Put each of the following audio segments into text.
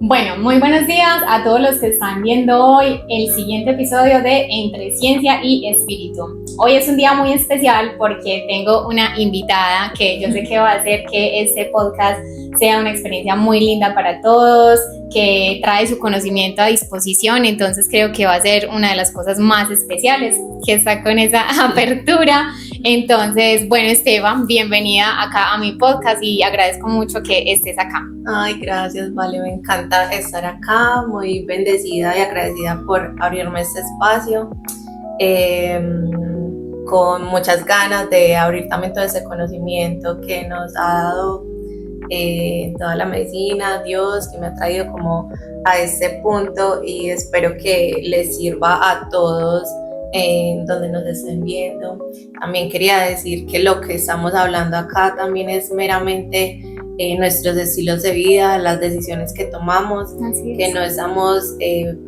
Bueno, muy buenos días a todos los que están viendo hoy el siguiente episodio de Entre Ciencia y Espíritu. Hoy es un día muy especial porque tengo una invitada que yo sé que va a hacer que este podcast sea una experiencia muy linda para todos, que trae su conocimiento a disposición, entonces creo que va a ser una de las cosas más especiales, que está con esa apertura. Entonces, bueno, Esteban, bienvenida acá a mi podcast y agradezco mucho que estés acá. Ay, gracias, vale, me encanta estar acá, muy bendecida y agradecida por abrirme este espacio, con muchas ganas de abrir también todo ese conocimiento que nos ha dado toda la medicina, Dios, que me ha traído como a este punto y espero que les sirva a todos donde nos estén viendo. También quería decir que lo que estamos hablando acá también es meramente nuestros estilos de vida, las decisiones que tomamos, que no estamos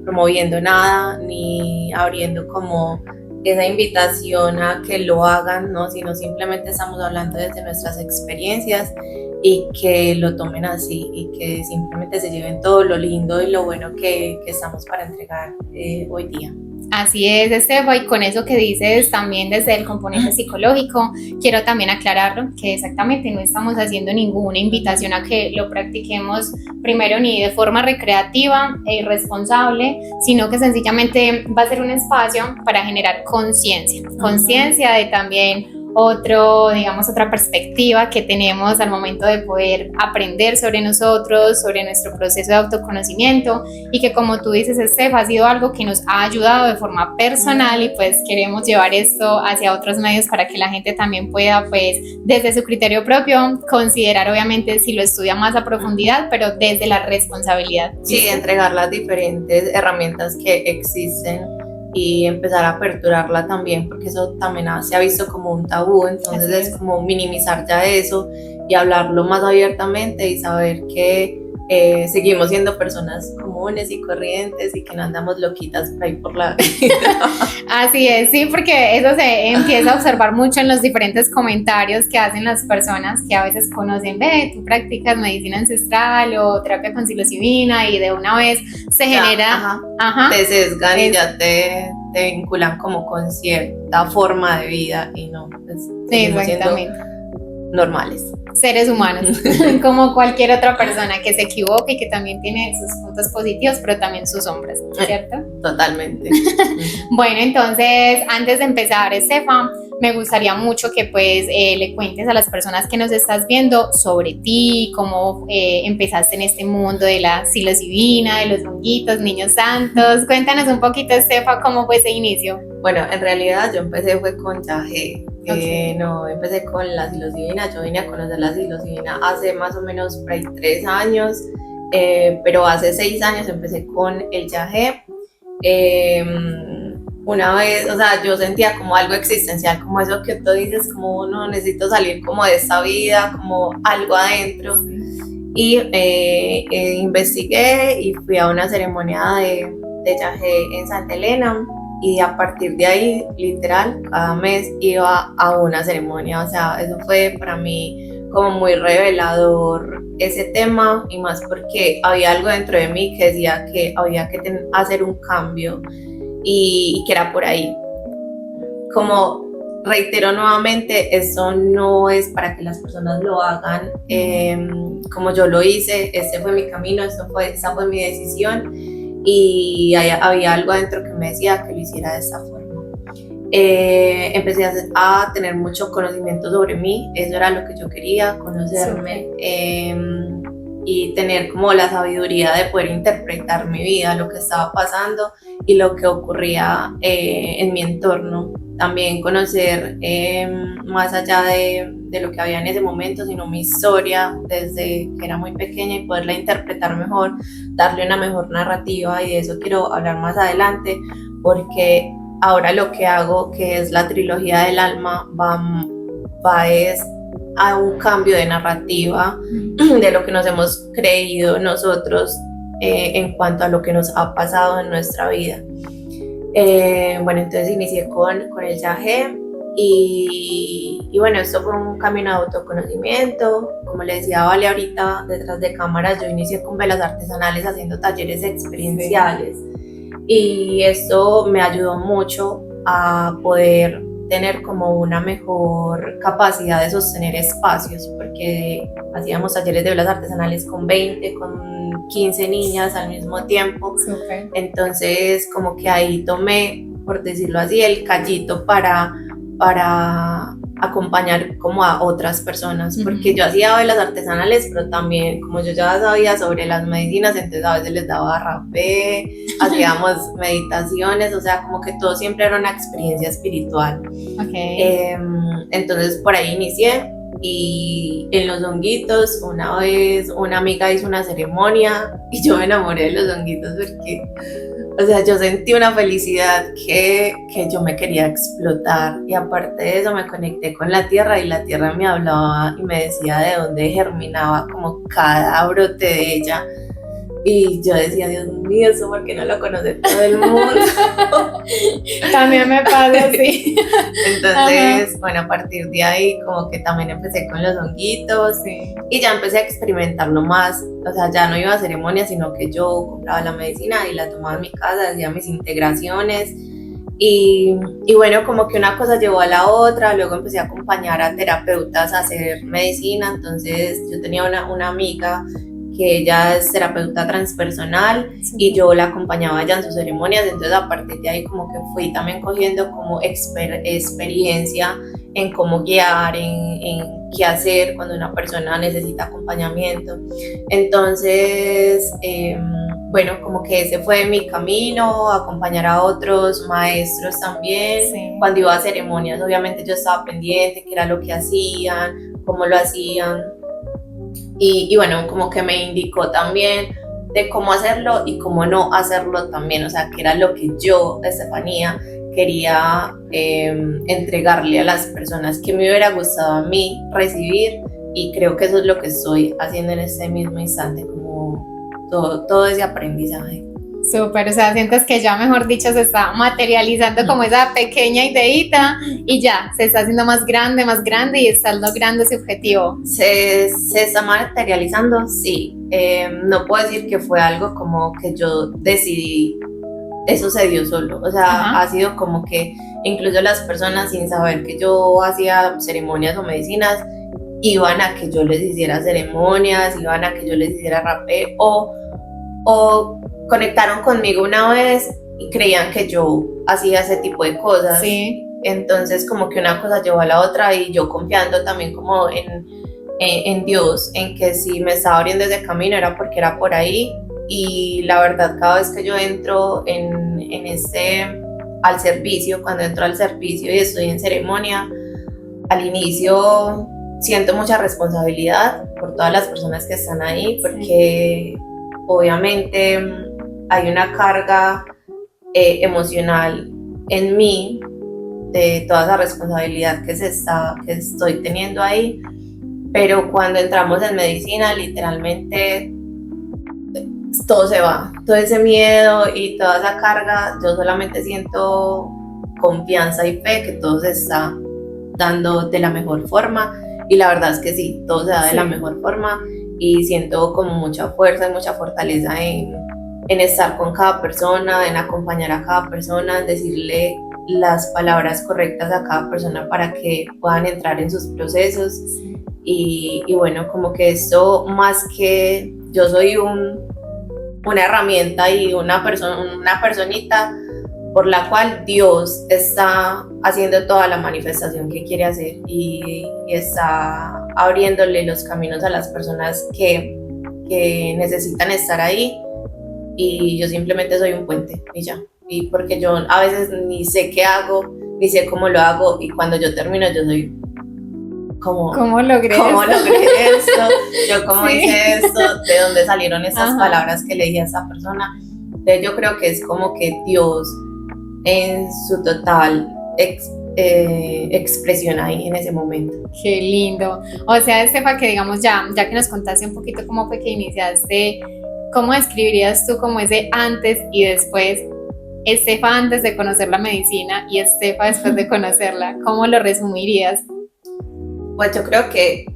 promoviendo nada ni abriendo como esa invitación a que lo hagan, ¿no? Sino simplemente estamos hablando desde nuestras experiencias y que lo tomen así y que simplemente se lleven todo lo lindo y lo bueno que estamos para entregar hoy día. Así es, Esteban, y con eso que dices también desde el componente psicológico, quiero también aclararlo, que exactamente no estamos haciendo ninguna invitación a que lo practiquemos primero ni de forma recreativa e irresponsable, sino que sencillamente va a ser un espacio para generar conciencia de también otra perspectiva que tenemos al momento de poder aprender sobre nosotros, sobre nuestro proceso de autoconocimiento y que, como tú dices, Steph, ha sido algo que nos ha ayudado de forma personal y pues queremos llevar esto hacia otros medios para que la gente también pueda, pues, desde su criterio propio, considerar obviamente si lo estudia más a profundidad, pero desde la responsabilidad. Sí, entregar las diferentes herramientas que existen y empezar a aperturarla también, porque eso también se ha visto como un tabú, entonces es como minimizar ya eso y hablarlo más abiertamente y saber que seguimos siendo personas comunes y corrientes y que no andamos loquitas por ahí por la vida. Así es, sí, porque eso se empieza a observar mucho en los diferentes comentarios que hacen las personas que a veces conocen, tú practicas medicina ancestral o terapia con psilocibina y de una vez se genera... Te sesgan y ya te vinculan como con cierta forma de vida y no, pues, exactamente, normales. Seres humanos, como cualquier otra persona que se equivoque y que también tiene sus puntos positivos, pero también sus sombras, ¿cierto? Totalmente. Bueno, entonces, antes de empezar, Estefan, me gustaría mucho que pues le cuentes a las personas que nos estás viendo sobre ti, cómo empezaste en este mundo de la psilocibina, de los honguitos, niños santos. Cuéntanos un poquito, Estefan, cómo fue ese inicio. Bueno, en realidad yo empecé fue con yagé. No empecé con la psilocibina, yo vine a conocer la psilocibina hace más o menos por ahí 3 años, pero hace 6 años empecé con el yagé. Una vez, o sea, yo sentía como algo existencial, como eso que tú dices, como no necesito salir como de esta vida, como algo adentro. Y investigué y fui a una ceremonia de yagé en Santa Elena. Y a partir de ahí, literal, cada mes iba a una ceremonia. O sea, eso fue para mí como muy revelador ese tema, y más porque había algo dentro de mí que decía que había que hacer un cambio y que era por ahí. Como reitero nuevamente, esto no es para que las personas lo hagan como yo lo hice. Este fue mi camino, esa fue mi decisión. Y había algo adentro que me decía que lo hiciera de esta forma. Empecé a tener mucho conocimiento sobre mí, eso era lo que yo quería, conocerme y tener como la sabiduría de poder interpretar mi vida, lo que estaba pasando y lo que ocurría en mi entorno. También conocer más allá de lo que había en ese momento, sino mi historia desde que era muy pequeña y poderla interpretar mejor, darle una mejor narrativa, y de eso quiero hablar más adelante, porque ahora lo que hago, que es la trilogía del alma, va es a un cambio de narrativa de lo que nos hemos creído nosotros en cuanto a lo que nos ha pasado en nuestra vida. Bueno, entonces inicié con el yagé. Y bueno, esto fue un camino de autoconocimiento. Como le decía Vale ahorita, detrás de cámaras, yo inicié con velas artesanales haciendo talleres experienciales. Y esto me ayudó mucho a poder tener como una mejor capacidad de sostener espacios, porque hacíamos talleres de velas artesanales con 20, con 15 niñas al mismo tiempo. Súper. Entonces como que ahí tomé, por decirlo así, el callito para acompañar como a otras personas, porque yo hacía velas artesanales, pero también como yo ya sabía sobre las medicinas, entonces a veces les daba rapé, hacíamos meditaciones, o sea, como que todo siempre era una experiencia espiritual. Okay. Entonces por ahí inicié. Y en los honguitos, una vez una amiga hizo una ceremonia y yo me enamoré de los honguitos porque, o sea, yo sentí una felicidad que yo me quería explotar, y aparte de eso me conecté con la tierra y la tierra me hablaba y me decía de dónde germinaba como cada brote de ella. Y yo decía, Dios mío, eso porque no lo conoce todo el mundo. También me pasa así. Entonces, bueno, a partir de ahí como que también empecé con los honguitos, Sí. y ya empecé a experimentarlo más. O sea, ya no iba a ceremonias, sino que yo compraba la medicina y la tomaba en mi casa, hacía mis integraciones. Y bueno, como que una cosa llevó a la otra. Luego empecé a acompañar a terapeutas a hacer medicina. Entonces yo tenía una amiga que ella es terapeuta transpersonal, y yo la acompañaba ya en sus ceremonias. Entonces a partir de ahí como que fui también cogiendo como experiencia en cómo guiar, en qué hacer cuando una persona necesita acompañamiento. Entonces, bueno, como que ese fue mi camino, acompañar a otros maestros también. Sí. Cuando iba a ceremonias, obviamente yo estaba pendiente, qué era lo que hacían, cómo lo hacían. Y bueno, como que me indicó también de cómo hacerlo y cómo no hacerlo también, o sea, que era lo que yo, Estefanía, quería entregarle a las personas, que me hubiera gustado a mí recibir, y creo que eso es lo que estoy haciendo en este mismo instante, como todo ese aprendizaje. Súper, o sea, sientes que ya, mejor dicho, se está materializando como esa pequeña ideita y ya, se está haciendo más grande y estás logrando ese objetivo. Se está materializando, sí. No puedo decir que fue algo como que yo decidí, eso se dio solo. O sea, ha sido como que incluso las personas, sin saber que yo hacía ceremonias o medicinas, iban a que yo les hiciera ceremonias, iban a que yo les hiciera rapé, o conectaron conmigo una vez y creían que yo hacía ese tipo de cosas. Sí. Entonces como que una cosa llevó a la otra, y yo confiando también como en Dios, en que si me estaba abriendo ese camino era porque era por ahí. Y la verdad, cada vez que yo entro al servicio, cuando entro al servicio y estoy en ceremonia, al inicio siento mucha responsabilidad por todas las personas que están ahí, porque obviamente hay una carga emocional en mí de toda esa responsabilidad que estoy teniendo ahí. Pero cuando entramos en medicina, literalmente todo se va, todo ese miedo y toda esa carga. Yo solamente siento confianza y fe que todo se está dando de la mejor forma, y la verdad es que sí, todo se da de la mejor forma, y siento como mucha fuerza y mucha fortaleza en estar con cada persona, en acompañar a cada persona, en decirle las palabras correctas a cada persona para que puedan entrar en sus procesos. Y bueno, como que esto, más que yo soy una herramienta y una personita por la cual Dios está haciendo toda la manifestación que quiere hacer, y está abriéndole los caminos a las personas que necesitan estar ahí, y yo simplemente soy un puente y ya. Y porque yo a veces ni sé qué hago, ni sé cómo lo hago, y cuando yo termino yo soy como, ¿cómo logré esto? Yo cómo hice esto, de dónde salieron esas palabras que le dije a esa persona. Entonces yo creo que es como que Dios en su total expresión ahí en ese momento. Qué lindo. O sea, Estefa, que digamos ya que nos contaste un poquito cómo fue que iniciaste, ¿cómo describirías tú como ese antes y después Estefa antes de conocer la medicina y Estefa después de conocerla. ¿Cómo lo resumirías? Pues yo creo que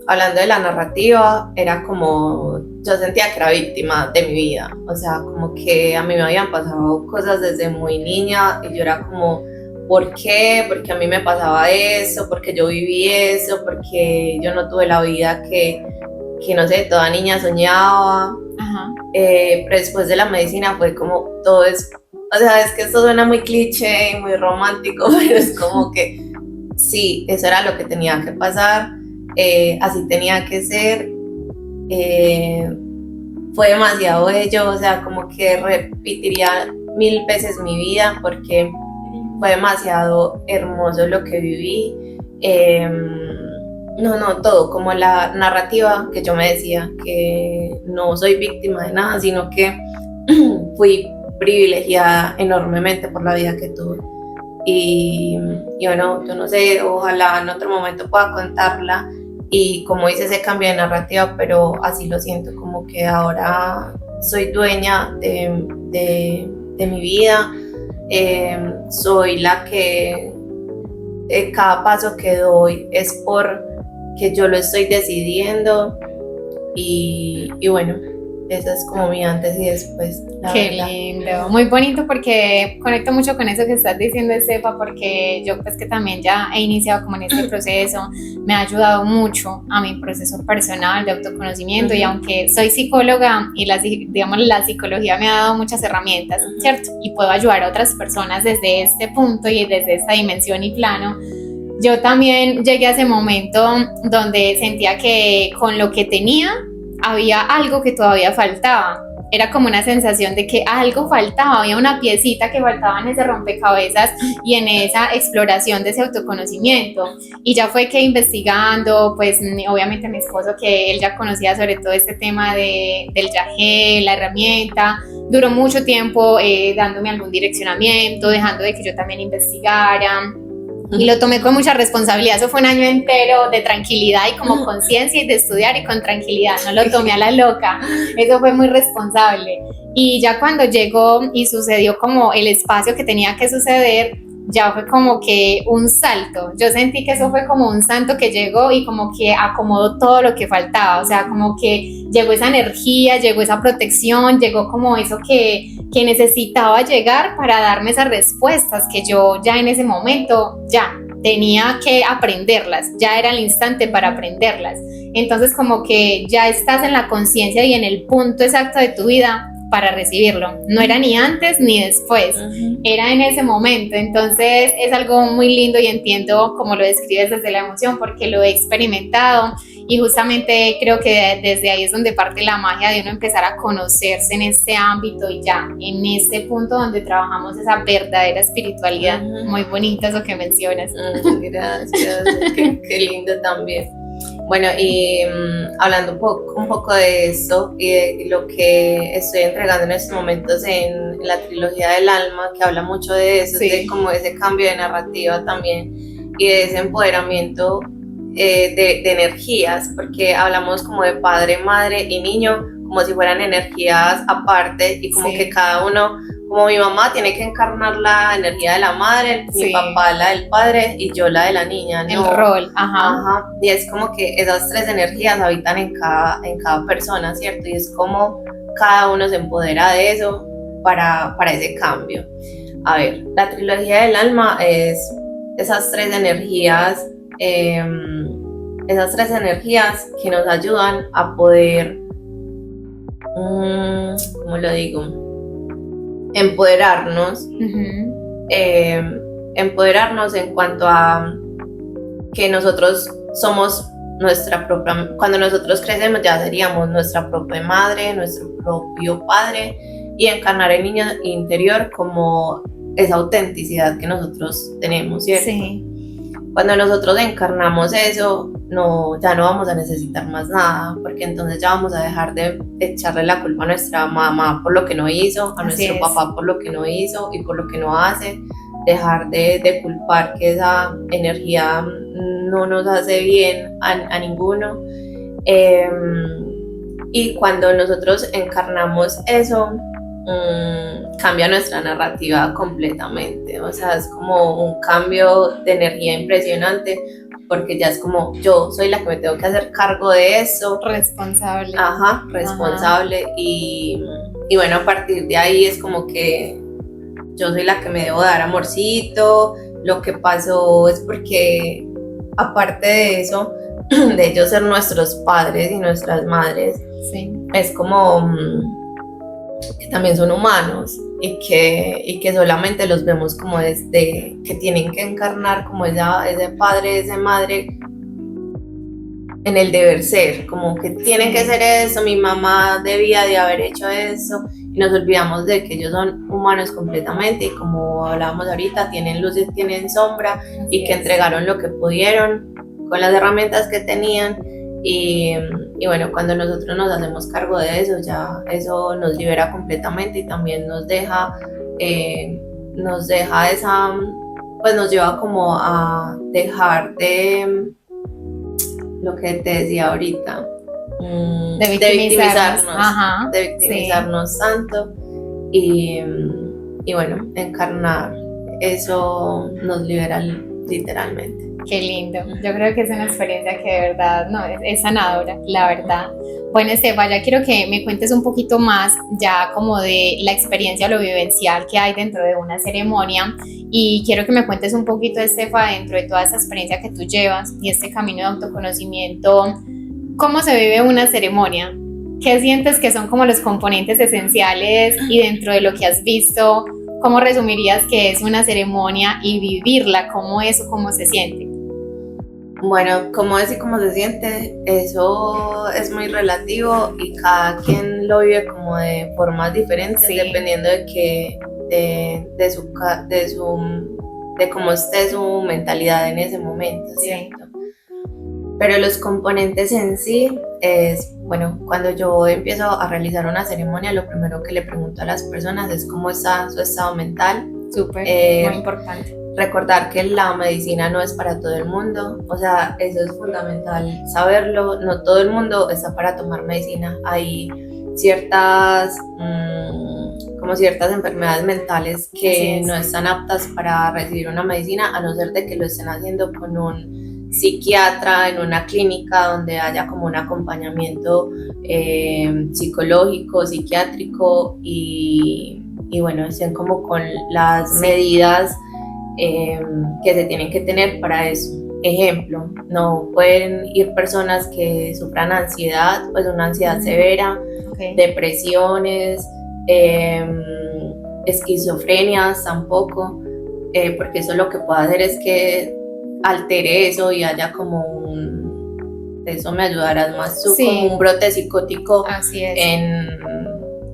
hablando de la narrativa, era como, yo sentía que era víctima de mi vida, o sea, como que a mí me habían pasado cosas desde muy niña y yo era como, ¿por qué? Porque a mí me pasaba eso, porque yo viví eso, porque yo no tuve la vida que no sé, toda niña soñaba. Ajá. Pero después de la medicina fue como, todo es, o sea, es que esto suena muy cliché y muy romántico, pero es como que sí, eso era lo que tenía que pasar. Así tenía que ser. Fue demasiado bello, o sea, como que repetiría 1000 veces mi vida porque fue demasiado hermoso lo que viví. No, todo, como la narrativa que yo me decía, que no soy víctima de nada, sino que fui privilegiada enormemente por la vida que tuve. Y bueno, yo no sé, ojalá en otro momento pueda contarla y como hice ese cambio de narrativa, pero así lo siento, como que ahora soy dueña de mi vida, soy la que cada paso que doy es porque yo lo estoy decidiendo y bueno, eso es como mi antes y después. Qué lindo, muy bonito porque conecto mucho con eso que estás diciendo, Estefa, porque yo pues que también ya he iniciado como en este proceso, me ha ayudado mucho a mi proceso personal de autoconocimiento y aunque soy psicóloga y digamos, la psicología me ha dado muchas herramientas, ¿cierto? Y puedo ayudar a otras personas desde este punto y desde esta dimensión y plano. Yo también llegué a ese momento donde sentía que con lo que tenía había algo que todavía faltaba. Era como una sensación de que algo faltaba, había una piecita que faltaba en ese rompecabezas y en esa exploración de ese autoconocimiento. Y ya fue que investigando, pues obviamente mi esposo, que él ya conocía sobre todo este tema del yagé, la herramienta, duró mucho tiempo dándome algún direccionamiento, dejando de que yo también investigara. Y lo tomé con mucha responsabilidad, eso fue un año entero de tranquilidad y como conciencia y de estudiar y con tranquilidad, no lo tomé a la loca, eso fue muy responsable. Y ya cuando llegó y sucedió como el espacio que tenía que suceder, ya fue como que un salto, yo sentí que eso fue como un santo que llegó y como que acomodó todo lo que faltaba, o sea, como que llegó esa energía, llegó esa protección, llegó como eso que necesitaba llegar para darme esas respuestas que yo ya en ese momento ya tenía que aprenderlas, ya era el instante para aprenderlas. Entonces como que ya estás en la conciencia y en el punto exacto de tu vida para recibirlo. No era ni antes ni después, era en ese momento. Entonces es algo muy lindo y entiendo cómo lo describes desde la emoción porque lo he experimentado y justamente creo que desde ahí es donde parte la magia de uno empezar a conocerse en este ámbito y ya en este punto donde trabajamos esa verdadera espiritualidad. Muy bonito eso que mencionas. Gracias, qué lindo también. Bueno, y hablando un poco de eso y de lo que estoy entregando en estos momentos en la trilogía del alma, que habla mucho de eso, sí, de como ese cambio de narrativa también y de ese empoderamiento de energías, porque hablamos como de padre, madre y niño, como si fueran energías aparte y como que cada uno, como mi mamá tiene que encarnar la energía de la madre, mi papá la del padre y yo la de la niña, ¿no? El rol, ajá. Y es como que esas tres energías habitan en cada persona, ¿cierto? Y es como cada uno se empodera de eso para ese cambio. A ver, la trilogía del alma es esas tres energías que nos ayudan a poder, ¿cómo lo digo? Empoderarnos, empoderarnos en cuanto a que nosotros somos nuestra propia, cuando nosotros crecemos ya seríamos nuestra propia madre, nuestro propio padre y encarnar el niño interior como esa autenticidad que nosotros tenemos, ¿cierto? Sí. Cuando nosotros encarnamos eso, ya no vamos a necesitar más nada, porque entonces ya vamos a dejar de echarle la culpa a nuestra mamá por lo que no hizo, a nuestro papá por lo que no hizo y por lo que no hace, dejar de culpar que esa energía no nos hace bien a ninguno. Y cuando nosotros encarnamos eso, cambia nuestra narrativa completamente. O sea, es como un cambio de energía impresionante, porque ya es como yo soy la que me tengo que hacer cargo de eso. Responsable. Ajá, responsable. Ajá. Y bueno, a partir de ahí es como que yo soy la que me debo dar amorcito. Lo que pasó es porque, aparte de eso, de ellos ser nuestros padres y nuestras madres, sí, es como que también son humanos y que solamente los vemos como desde que tienen que encarnar como ese padre, esa madre en el deber ser, como que tienen que ser eso, mi mamá debía de haber hecho eso, y nos olvidamos de que ellos son humanos completamente, y como hablábamos ahorita, tienen luces, tienen sombra, y que entregaron lo que pudieron con las herramientas que tenían. Y bueno, cuando nosotros nos hacemos cargo de eso, ya eso nos libera completamente, y también nos deja esa, pues nos lleva como a dejar de lo que te decía ahorita, de victimizarnos, sí, tanto, y bueno, encarnar eso nos libera literalmente. Qué lindo, yo creo que es una experiencia que de verdad es sanadora, la verdad. Bueno, Estefa, ya quiero que me cuentes un poquito más ya como de la experiencia, lo vivencial que hay dentro de una ceremonia, y quiero que me cuentes un poquito, Estefa, dentro de toda esa experiencia que tú llevas y este camino de autoconocimiento, ¿cómo se vive una ceremonia? ¿Qué sientes que son como los componentes esenciales, y dentro de lo que has visto, cómo resumirías que es una ceremonia y vivirla? ¿Cómo es o cómo se siente? Bueno, cómo es y cómo se siente, eso es muy relativo, y cada quien lo vive como de formas diferentes, sí, dependiendo de cómo esté su mentalidad en ese momento, ¿cierto? Sí. Pero los componentes en sí es, bueno, cuando yo empiezo a realizar una ceremonia, lo primero que le pregunto a las personas es cómo está su estado mental. Súper, muy importante. Recordar que la medicina no es para todo el mundo, o sea, eso es fundamental saberlo. No todo el mundo está para tomar medicina. Hay ciertas enfermedades mentales que no están aptas para recibir una medicina, a no ser de que lo estén haciendo con un psiquiatra en una clínica donde haya como un acompañamiento psicológico, psiquiátrico, y bueno, estén como con las medidas que se tienen que tener para eso. Ejemplo, no pueden ir personas que sufran ansiedad, pues una ansiedad severa, depresiones, esquizofrenias tampoco, porque eso lo que puede hacer es que altere eso y haya como eso me ayudarás más tú, como un brote psicótico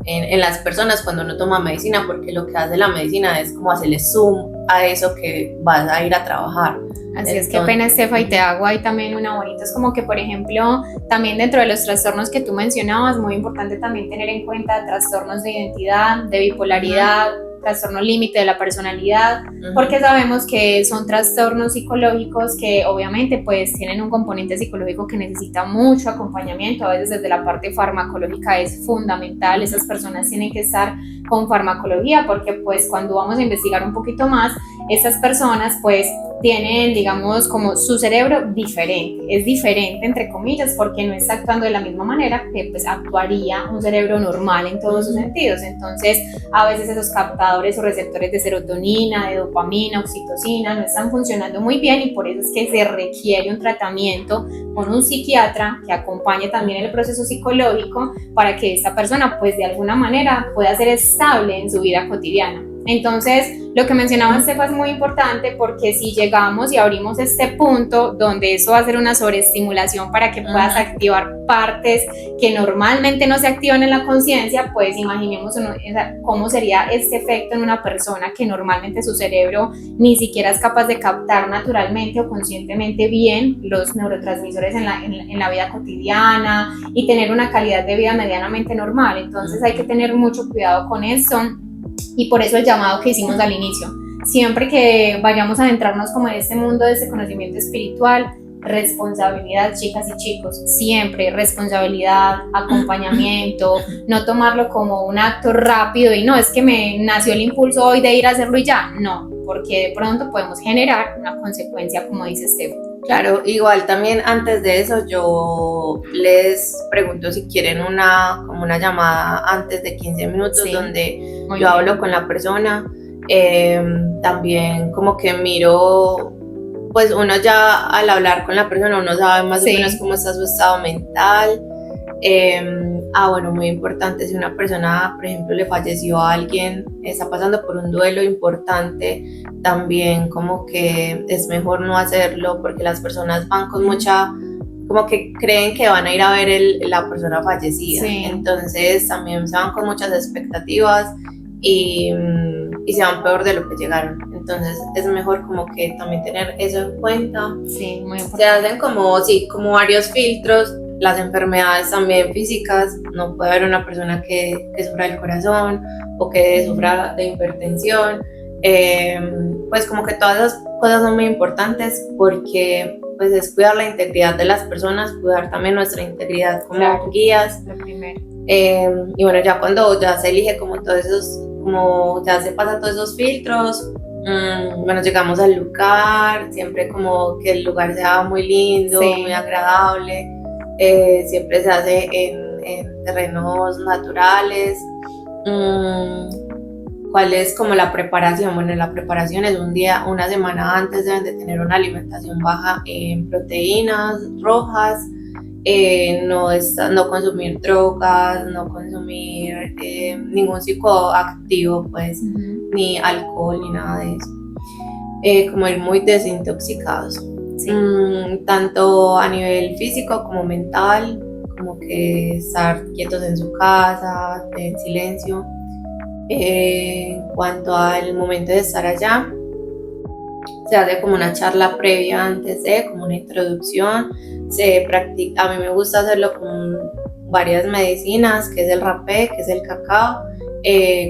en las personas cuando no toma medicina, porque lo que hace la medicina es como hacerle zoom a eso que vas a ir a trabajar. Así es, que pena, Estefa, y te hago ahí también una bonita. Es como que, por ejemplo, también dentro de los trastornos que tú mencionabas, muy importante también tener en cuenta trastornos de identidad, de bipolaridad, trastorno límite de la personalidad, porque sabemos que son trastornos psicológicos que obviamente pues tienen un componente psicológico que necesita mucho acompañamiento. A veces desde la parte farmacológica es fundamental, esas personas tienen que estar con farmacología, porque pues cuando vamos a investigar un poquito más, esas personas pues tienen, digamos, como su cerebro diferente, es diferente entre comillas, porque no está actuando de la misma manera que pues actuaría un cerebro normal en todos sus sentidos. Entonces a veces esos captadores o receptores de serotonina, de dopamina, oxitocina no están funcionando muy bien, y por eso es que se requiere un tratamiento con un psiquiatra que acompañe también el proceso psicológico para que esta persona pues de alguna manera pueda ser estable en su vida cotidiana. Entonces, lo que mencionaba Estefa es muy importante, porque si llegamos y abrimos este punto donde eso va a ser una sobreestimulación para que puedas activar partes que normalmente no se activan en la conciencia, pues imaginemos cómo sería este efecto en una persona que normalmente su cerebro ni siquiera es capaz de captar naturalmente o conscientemente bien los neurotransmisores en la vida cotidiana y tener una calidad de vida medianamente normal. Entonces hay que tener mucho cuidado con eso. Y por eso el llamado que hicimos al inicio, siempre que vayamos a adentrarnos como en este mundo de este conocimiento espiritual, responsabilidad, chicas y chicos, siempre responsabilidad, acompañamiento, no tomarlo como un acto rápido y no, es que me nació el impulso hoy de ir a hacerlo y ya, no, porque de pronto podemos generar una consecuencia, como dice Steph. Claro, igual también antes de eso yo les pregunto si quieren como una llamada antes de 15 minutos, Sí, donde muy yo bien. hablo con la persona, también como que miro, pues uno ya al hablar con la persona uno sabe más o Sí. menos cómo está su estado mental. Bueno, muy importante, si una persona, por ejemplo, le falleció a alguien, está pasando por un duelo importante, también como que es mejor no hacerlo, porque las personas van con mucha, como que creen que van a ir a ver la persona fallecida, Sí. entonces también se van con muchas expectativas y se van peor de lo que llegaron, entonces es mejor como que también tener eso en cuenta. Sí, muy importante. Se hacen como varios filtros, las enfermedades también físicas, no puede haber una persona que sufra del corazón o que sufra de hipertensión, pues como que todas esas cosas son muy importantes porque pues es cuidar la integridad de las personas, cuidar también nuestra integridad como guías. Lo primero. Y bueno, ya cuando ya se elige como todos esos, como ya se pasan todos esos filtros, bueno, llegamos al lugar, siempre como que el lugar sea muy lindo, Sí. muy agradable, siempre se hace en terrenos naturales. ¿Cuál es como la preparación? Bueno, la preparación es una semana antes deben de tener una alimentación baja en proteínas rojas, no consumir drogas, no consumir ningún psicoactivo, pues, ni alcohol, ni nada de eso. Como ir muy desintoxicados, Sí. tanto a nivel físico como mental, como que estar quietos en su casa, en silencio. En cuanto al momento de estar allá, se hace como una charla previa antes como una introducción, se practica, a mí me gusta hacerlo con varias medicinas, que es el rapé, que es el cacao,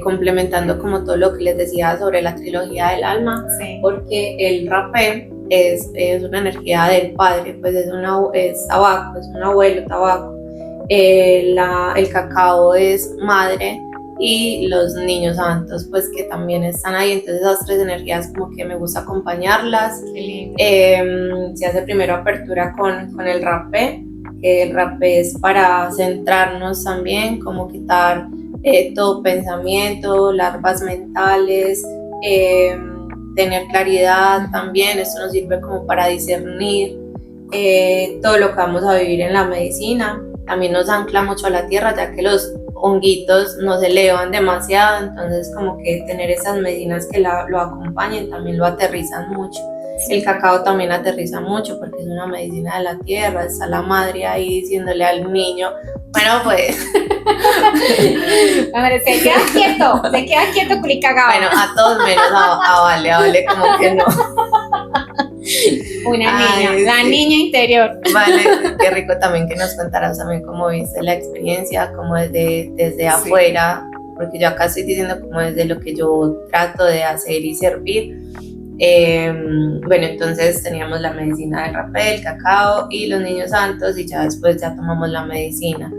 complementando como todo lo que les decía sobre la trilogía del alma, Sí. porque el rapé es una energía del padre, pues es tabaco, es un abuelo tabaco, el cacao es madre, y los niños santos pues que también están ahí, entonces esas tres energías como que me gusta acompañarlas. Se hace primero apertura con el rapé, que el rapé es para centrarnos también, como quitar todo pensamiento, larvas mentales, tener claridad también, esto nos sirve como para discernir todo lo que vamos a vivir en la medicina, también nos ancla mucho a la tierra, ya que los honguitos nos elevan demasiado, entonces como que tener esas medicinas que lo acompañen también lo aterrizan mucho. El cacao también aterriza mucho porque es una medicina de la tierra, está la madre ahí diciéndole al niño, bueno pues... Hombre, se queda quieto, culicagao. Bueno, a todos menos a Vale como que no. Una niña, Ay, la sí. niña interior. Vale, qué rico también que nos contaras también cómo viste la experiencia, como desde afuera, porque yo acá estoy diciendo como desde lo que yo trato de hacer y servir. Bueno, entonces teníamos la medicina del rapé, el cacao y los niños santos y ya después ya tomamos la medicina.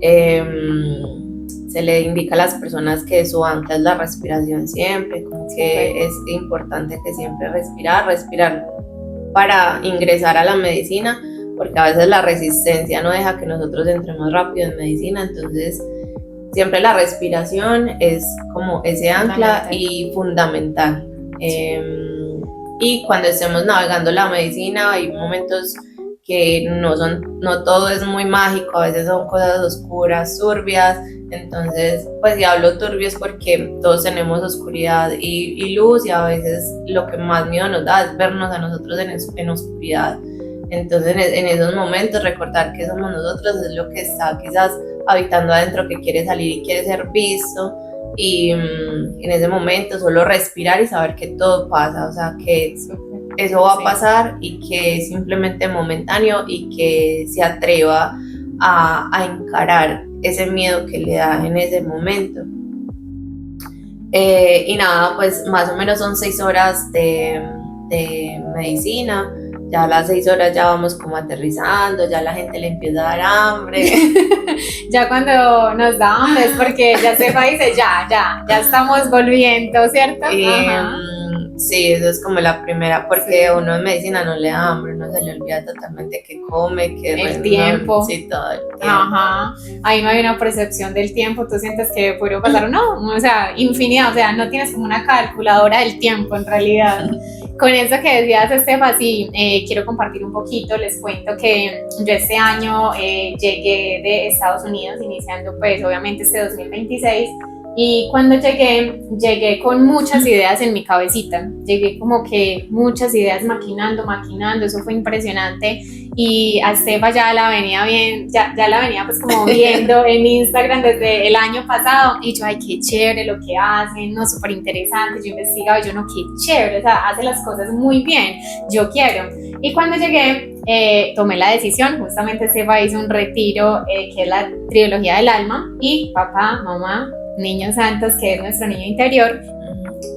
Se le indica a las personas que su ancla es la respiración siempre, como que es importante que siempre respirar para ingresar a la medicina, porque a veces la resistencia no deja que nosotros entremos rápido en medicina, entonces siempre la respiración es como ese ancla y fundamental. Y cuando estemos navegando la medicina hay momentos que no todo es muy mágico, a veces son cosas oscuras, turbias, entonces pues si hablo turbios porque todos tenemos oscuridad y luz, y a veces lo que más miedo nos da es vernos a nosotros en oscuridad, entonces en esos momentos recordar que somos nosotros es lo que está quizás habitando adentro, que quiere salir y quiere ser visto, y en ese momento solo respirar y saber que todo pasa, o sea que eso va a pasar y que es simplemente momentáneo y que se atreva a encarar ese miedo que le da en ese momento. Y nada, pues más o menos son 6 horas de medicina, ya a las 6 horas ya vamos como aterrizando, ya la gente le empieza a dar hambre. Ya cuando nos da hambre es porque ya Sefa dice, ya estamos volviendo, ¿cierto? Ajá. Sí, eso es como la primera, porque Sí. uno en medicina no le da hambre, uno se le olvida totalmente que come, que El tiempo. Sí, todo el tiempo. Ajá, ahí no hay una percepción del tiempo, tú sientes que pudieron pasar, no, o sea, infinidad, o sea, no tienes como una calculadora del tiempo en realidad. Con eso que decías, Estefa, sí, quiero compartir un poquito, les cuento que yo este año llegué de Estados Unidos, iniciando pues obviamente este 2026, y cuando llegué con muchas ideas en mi cabecita, llegué como que muchas ideas maquinando, eso fue impresionante, y a Estefa ya la venía bien, ya la venía pues como viendo en Instagram desde el año pasado, y yo, ay, qué chévere lo que hacen, no, súper interesante, yo investigaba, yo no, qué chévere, o sea, hace las cosas muy bien, yo quiero, y cuando llegué, tomé la decisión, justamente Estefa hizo un retiro, que es la trilogía del alma, y papá, mamá, Niños Santos, que es nuestro niño interior,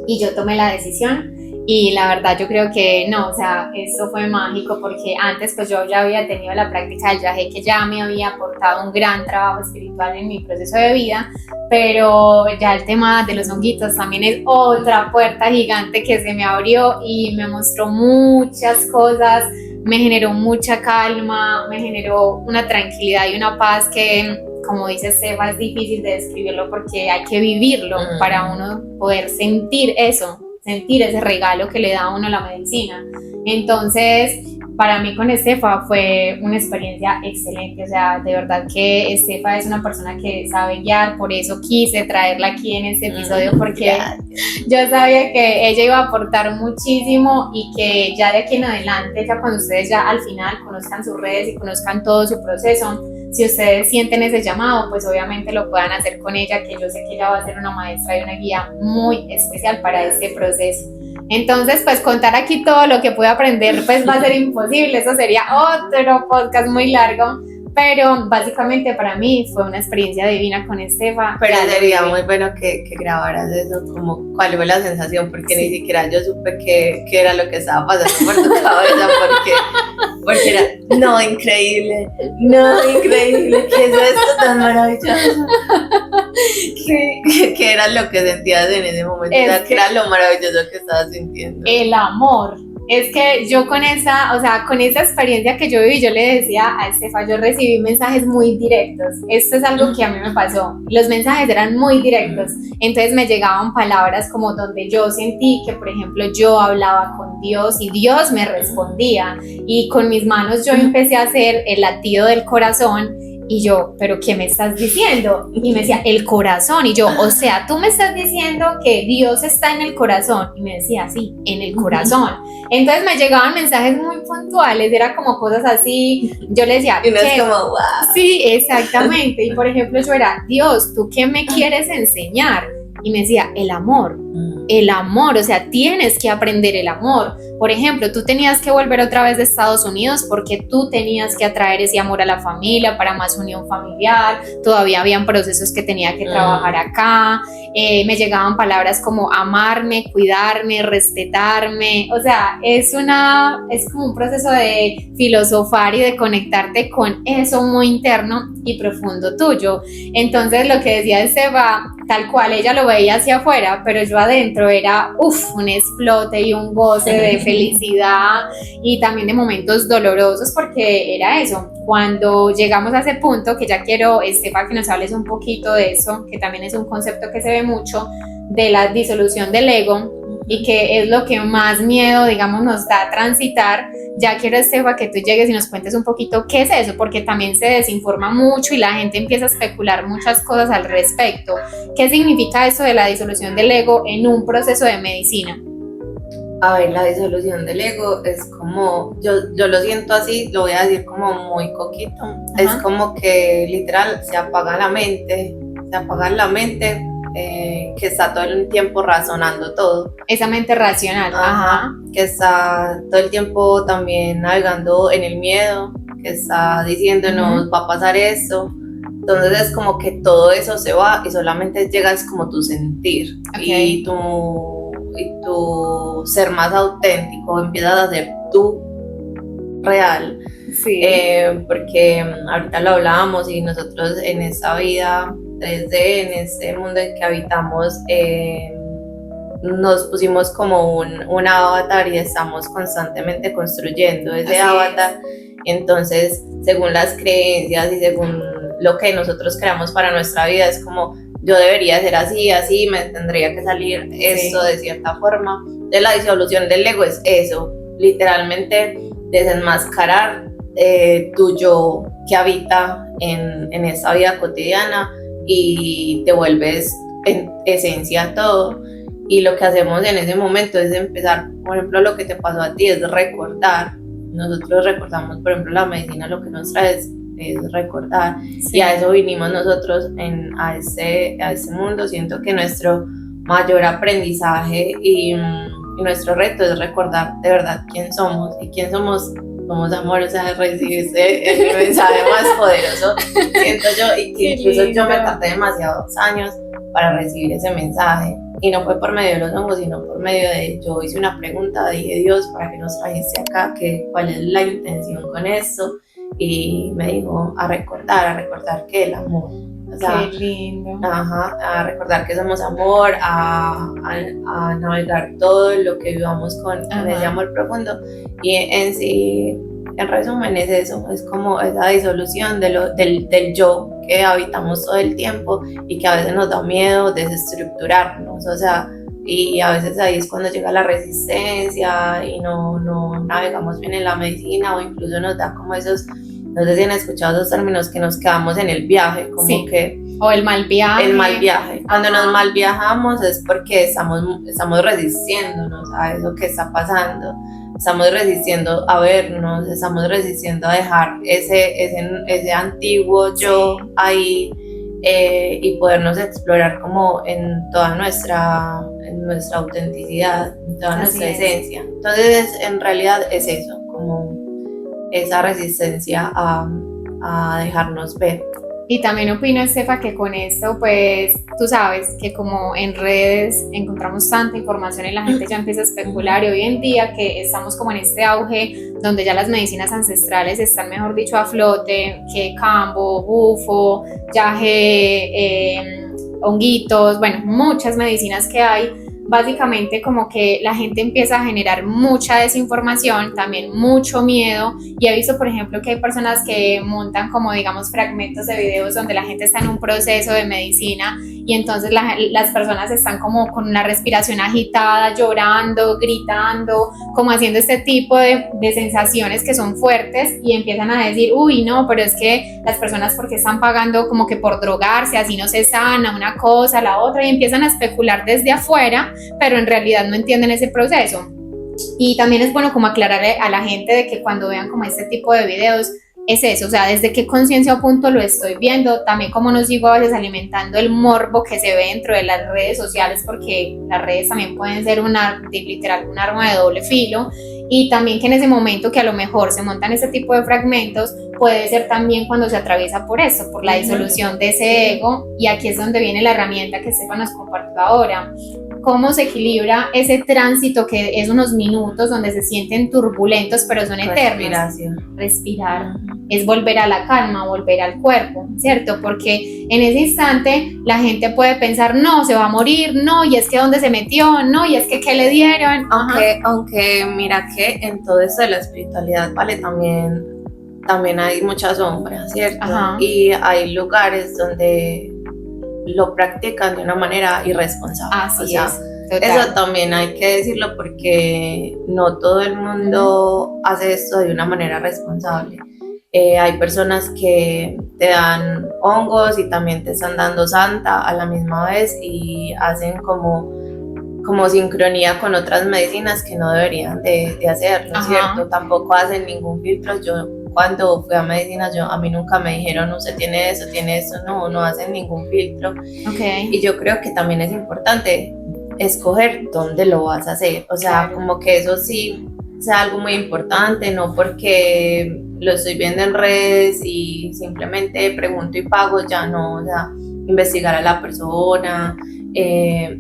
y yo tomé la decisión y la verdad yo creo que no, o sea, esto fue mágico porque antes pues yo ya había tenido la práctica del yagé que ya me había aportado un gran trabajo espiritual en mi proceso de vida, pero ya el tema de los honguitos también es otra puerta gigante que se me abrió y me mostró muchas cosas, me generó mucha calma, me generó una tranquilidad y una paz que, como dice Seba, es difícil de describirlo porque hay que vivirlo para uno poder sentir eso, sentir ese regalo que le da a uno la medicina. Entonces, para mí con Estefa fue una experiencia excelente, o sea, de verdad que Estefa es una persona que sabe guiar, por eso quise traerla aquí en este episodio porque yo sabía que ella iba a aportar muchísimo y que ya de aquí en adelante, ya cuando ustedes ya al final conozcan sus redes y conozcan todo su proceso, si ustedes sienten ese llamado, pues obviamente lo puedan hacer con ella, que yo sé que ella va a ser una maestra y una guía muy especial para este proceso. Entonces, pues contar aquí todo lo que pude aprender, pues va a ser imposible, eso sería otro podcast muy largo, pero básicamente para mí fue una experiencia divina con Estefa. Pero sería muy bueno que grabaras eso, como cuál fue la sensación, porque ni siquiera yo supe qué era lo que estaba pasando por tu cabeza, porque era, no, increíble, ¿qué es esto tan maravilloso? ¿Qué era lo que sentías en ese momento? O sea, ¿qué era lo maravilloso que estabas sintiendo? El amor. Es que yo con esa experiencia que yo viví, yo le decía a Estefa, yo recibí mensajes muy directos. Esto es algo que a mí me pasó. Los mensajes eran muy directos. Entonces me llegaban palabras como donde yo sentí que, por ejemplo, yo hablaba con Dios y Dios me respondía. Y con mis manos yo empecé a hacer el latido del corazón. Y yo, ¿pero qué me estás diciendo? Y me decía, el corazón. Y yo, o sea, tú me estás diciendo que Dios está en el corazón. Y me decía, sí, en el corazón. Entonces me llegaban mensajes muy puntuales, era como cosas así. Yo le decía, y no es como, wow. Sí, exactamente. Y por ejemplo, yo era, Dios, ¿tú qué me quieres enseñar? Y me decía, el amor, o sea, tienes que aprender el amor. Por ejemplo, tú tenías que volver otra vez de Estados Unidos porque tú tenías que atraer ese amor a la familia, para más unión familiar, todavía habían procesos que tenía que trabajar acá, me llegaban palabras como amarme, cuidarme, respetarme, o sea, es como un proceso de filosofar y de conectarte con eso muy interno y profundo tuyo. Entonces, lo que decía Seba, tal cual ella lo veía hacia afuera, pero yo adentro era un explote y un goce de felicidad y también de momentos dolorosos, porque era eso, cuando llegamos a ese punto, que ya quiero, Estefa, que nos hables un poquito de eso, que también es un concepto que se ve mucho, de la disolución del ego, y que es lo que más miedo, digamos, nos da a transitar. Ya quiero, Estefa, que tú llegues y nos cuentes un poquito qué es eso, porque también se desinforma mucho y la gente empieza a especular muchas cosas al respecto. ¿Qué significa eso de la disolución del ego en un proceso de medicina? A ver, la disolución del ego es como, yo lo siento así, lo voy a decir como muy coquito. Ajá. Es como que literal se apaga la mente, que está todo el tiempo razonando todo. Esa mente racional. Ajá. Que está todo el tiempo también navegando en el miedo, que está diciéndonos va a pasar esto. Entonces es como que todo eso se va y solamente llegas como tu sentir. Okay. Y tu ser más auténtico, empiezas a ser tú real. Sí. Porque ahorita lo hablábamos y nosotros en esta vida 3D, en este mundo en que habitamos, nos pusimos como un avatar y estamos constantemente construyendo ese avatar. Entonces, según las creencias y según lo que nosotros creamos para nuestra vida, es como yo debería ser así, así, me tendría que salir esto de cierta forma. De la disolución del ego es eso, literalmente desenmascarar tu yo que habita en esta vida cotidiana y te vuelves en esencia todo. Y lo que hacemos en ese momento es empezar, por ejemplo, lo que te pasó a ti es recordar. Nosotros recordamos, por ejemplo, la medicina lo que nos trae es recordar. Y a eso vinimos nosotros a este mundo. Siento que nuestro mayor aprendizaje y nuestro reto es recordar de verdad quién somos. Y quién somos amor, o sea, recibir el mensaje más poderoso, siento yo, y que incluso yo me tardé demasiados años para recibir ese mensaje. Y no fue por medio de los hongos, sino por medio de, yo hice una pregunta, dije, Dios, ¿para qué nos trajiste acá? ¿Cuál es la intención con esto? Y me dijo, a recordar que el amor. O sea, qué lindo. A recordar que somos amor, a navegar todo lo que vivamos con ese amor profundo. Y en sí, en resumen, es eso, es como esa disolución del yo que habitamos todo el tiempo y que a veces nos da miedo desestructurarnos, o sea, y a veces ahí es cuando llega la resistencia y no navegamos bien en la medicina, o incluso nos da como esos, no sé si han escuchado esos términos, que nos quedamos en el viaje, como que... O el mal viaje. El mal viaje. Cuando nos mal viajamos es porque estamos resistiéndonos a eso que está pasando. Estamos resistiendo a vernos, estamos resistiendo a dejar ese antiguo yo ahí y podernos explorar como en toda nuestra autenticidad, en toda nuestra esencia. Entonces, en realidad es eso, como esa resistencia a dejarnos ver. Y también opino, Estefa, que con esto, pues, tú sabes que como en redes encontramos tanta información y la gente ya empieza a especular, y hoy en día que estamos como en este auge donde ya las medicinas ancestrales están, mejor dicho, a flote, que cambo, bufo, yaje, honguitos, bueno, muchas medicinas que hay. Básicamente como que la gente empieza a generar mucha desinformación, también mucho miedo, y he visto por ejemplo que hay personas que montan como digamos fragmentos de videos donde la gente está en un proceso de medicina y entonces las personas están como con una respiración agitada, llorando, gritando, como haciendo este tipo de sensaciones que son fuertes, y empiezan a decir, uy no, pero es que las personas porque están pagando como que por drogarse, así no se sana una cosa, la otra, y empiezan a especular desde afuera, pero en realidad no entienden ese proceso. Y también es bueno como aclararle a la gente de que cuando vean como este tipo de videos, es eso, o sea, desde qué conciencia o punto lo estoy viendo, también como nos digo a veces alimentando el morbo que se ve dentro de las redes sociales, porque las redes también pueden ser literal un arma de doble filo, y también que en ese momento que a lo mejor se montan este tipo de fragmentos, puede ser también cuando se atraviesa por eso, por la disolución de ese ego, y aquí es donde viene la herramienta que Estefa nos compartió ahora. Cómo se equilibra ese tránsito que es unos minutos donde se sienten turbulentos pero son eternos. Respirar es volver a la calma, volver al cuerpo, ¿cierto? Porque en ese instante la gente puede pensar, no, se va a morir, no, y es que dónde se metió, no, y es que qué le dieron. Aunque mira que en todo esto de la espiritualidad, vale, también hay mucha sombra, ¿cierto? Ajá. Y hay lugares donde lo practican de una manera irresponsable. Así es. Total. Eso también hay que decirlo porque no todo el mundo hace esto de una manera responsable. Hay personas que te dan hongos y también te están dando santa a la misma vez y hacen como sincronía con otras medicinas que no deberían de hacerlo, ¿cierto? Tampoco hacen ningún filtro. Yo cuando fui a medicina, a mí nunca me dijeron, usted tiene eso, no hacen ningún filtro. Okay. Y yo creo que también es importante escoger dónde lo vas a hacer, o sea, claro, como que eso sí sea algo muy importante, no porque lo estoy viendo en redes y simplemente pregunto y pago, ya no, o sea, investigar a la persona,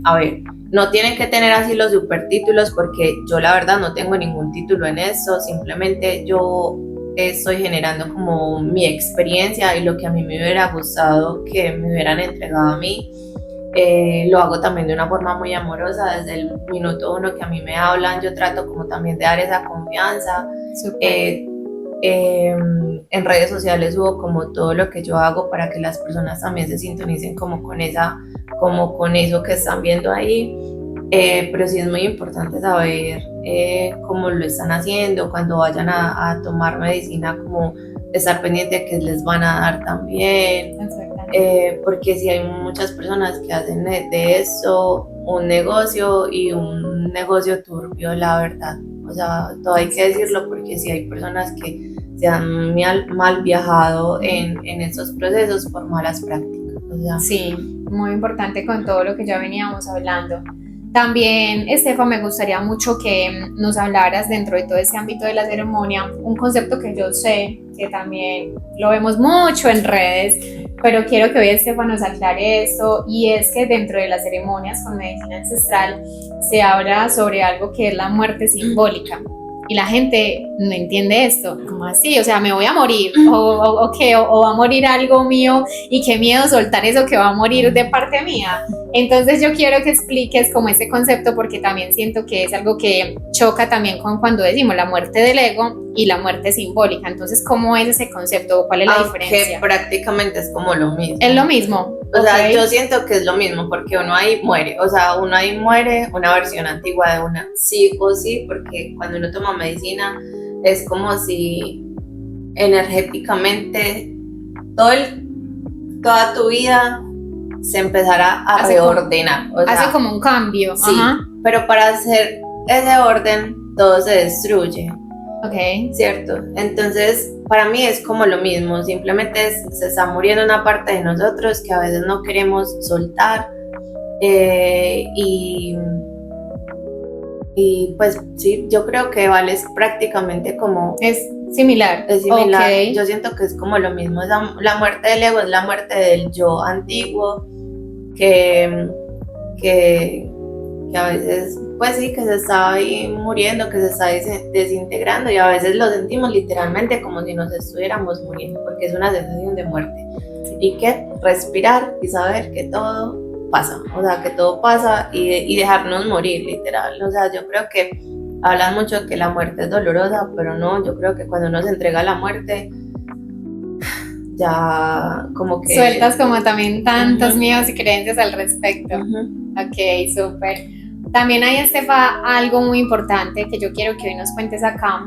A ver, no tienen que tener así los supertítulos porque yo la verdad no tengo ningún título en eso, simplemente yo estoy generando como mi experiencia y lo que a mí me hubiera gustado que me hubieran entregado a mí. Lo hago también de una forma muy amorosa, desde el minuto uno que a mí me hablan, yo trato como también de dar esa confianza. En redes sociales subo como todo lo que yo hago para que las personas también se sintonicen como con eso que están viendo ahí. Pero sí es muy importante saber cómo lo están haciendo, cuando vayan a tomar medicina, como estar pendiente de que les van a dar también. Porque sí hay muchas personas que hacen de eso un negocio y un negocio turbio, la verdad. O sea, todo hay que decirlo porque sí hay personas que se han mal viajado en estos procesos por malas prácticas. O sea, sí, muy importante con todo lo que ya veníamos hablando. También, Estefa, me gustaría mucho que nos hablaras dentro de todo ese ámbito de la ceremonia, un concepto que yo sé que también lo vemos mucho en redes, pero quiero que hoy Estefa nos aclare esto, y es que dentro de las ceremonias con medicina ancestral se habla sobre algo que es la muerte simbólica. Y la gente no entiende esto, como así, o sea, me voy a morir, o va a morir algo mío, y qué miedo soltar eso que va a morir de parte mía. Entonces yo quiero que expliques como ese concepto, porque también siento que es algo que choca también con cuando decimos la muerte del ego y la muerte simbólica. Entonces, ¿cómo es ese concepto? ¿Cuál es la diferencia? Que prácticamente es como lo mismo. Es lo mismo. O sea, yo siento que es lo mismo porque uno ahí muere, o sea, uno ahí muere una versión antigua de una, sí o sí, porque cuando uno toma medicina es como si energéticamente toda tu vida se empezara a reordenar. O sea, hace como un cambio. Sí, pero para hacer ese orden todo se destruye. Okay. ¿Cierto? Entonces, para mí es como lo mismo, simplemente se está muriendo una parte de nosotros que a veces no queremos soltar, y pues sí, yo creo que vale es prácticamente como... Es similar. Es similar, okay. Yo siento que es como lo mismo, la muerte del ego es la muerte del yo antiguo, que a veces, pues sí, que se está ahí muriendo, que se está desintegrando, y a veces lo sentimos literalmente como si nos estuviéramos muriendo, porque es una sensación de muerte. Y que respirar y saber que todo pasa, o sea, que todo pasa y dejarnos morir, literal. O sea, yo creo que hablan mucho de que la muerte es dolorosa, pero no, yo creo que cuando uno se entrega a la muerte, ya como que... Sueltas como también tantos miedos y creencias al respecto. Ok, súper. También hay, Estefa, algo muy importante que yo quiero que hoy nos cuentes acá,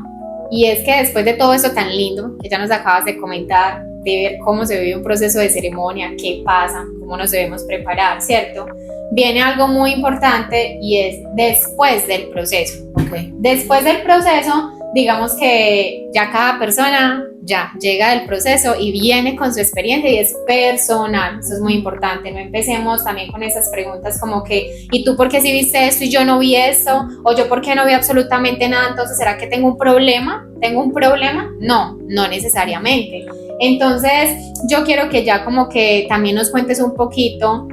y es que después de todo eso tan lindo que ya nos acabas de comentar, de ver cómo se vive un proceso de ceremonia, qué pasa, cómo nos debemos preparar, ¿cierto? Viene algo muy importante, y es después del proceso. Okay. Después del proceso, digamos que ya cada persona ya llega del proceso y viene con su experiencia y es personal. Eso es muy importante. No empecemos también con esas preguntas como que, ¿y tú por qué sí viste esto y yo no vi eso? ¿O yo por qué no vi absolutamente nada? Entonces, ¿será que tengo un problema? ¿Tengo un problema? No, no necesariamente. Entonces, yo quiero que ya como que también nos cuentes un poquito,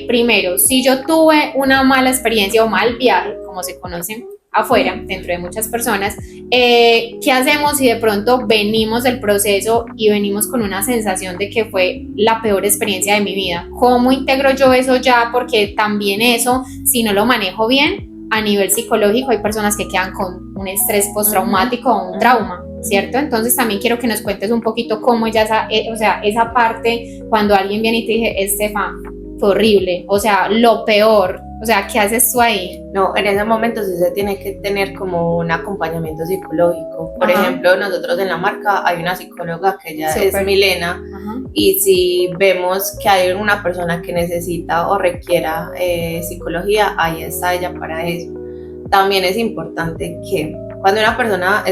primero, si yo tuve una mala experiencia o mal viaje, como se conoce afuera, dentro de muchas personas, ¿qué hacemos si de pronto venimos del proceso y venimos con una sensación de que fue la peor experiencia de mi vida? ¿Cómo integro yo eso ya? Porque también eso, si no lo manejo bien, a nivel psicológico hay personas que quedan con un estrés postraumático o un trauma, ¿cierto? Entonces también quiero que nos cuentes un poquito cómo ya esa parte, cuando alguien viene y te dice, Estefa, fue horrible, o sea, lo peor. O sea, ¿qué haces tú ahí? No, en ese momento sí se tiene que tener como un acompañamiento psicológico. Por ejemplo, nosotros en la marca hay una psicóloga que ella es Milena. Y si vemos que hay una persona que necesita o requiera psicología, ahí está ella para eso. También es importante que cuando una persona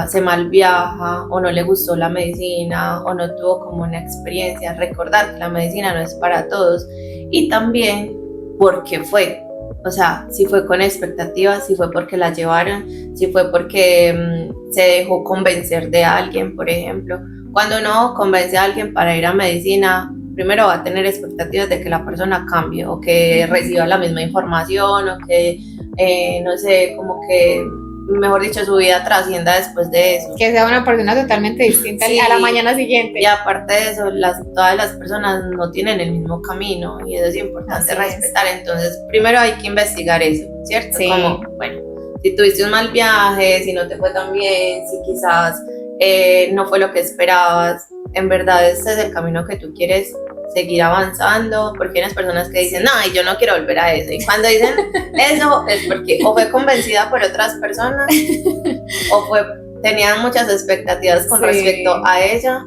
se mal viaja o no le gustó la medicina o no tuvo como una experiencia, recordar que la medicina no es para todos, y también por qué fue. O sea, si fue con expectativas, si fue porque la llevaron, si fue porque se dejó convencer de alguien, por ejemplo. Cuando uno convence a alguien para ir a medicina, primero va a tener expectativas de que la persona cambie o que reciba la misma información o que, no sé, como que, mejor dicho, su vida trascienda después de eso. Que sea una persona totalmente distinta Sí, a la mañana siguiente. Y aparte de eso, todas las personas no tienen el mismo camino y eso es importante respetar. Entonces, primero hay que investigar eso, ¿cierto? Sí. Como, bueno, si tuviste un mal viaje, si no te fue tan bien, si quizás no fue lo que esperabas, en verdad este es el camino que tú quieres seguir avanzando, porque hay unas personas que dicen, no, yo no quiero volver a eso, y cuando dicen eso es porque o fue convencida por otras personas o tenían muchas expectativas con respecto a ella,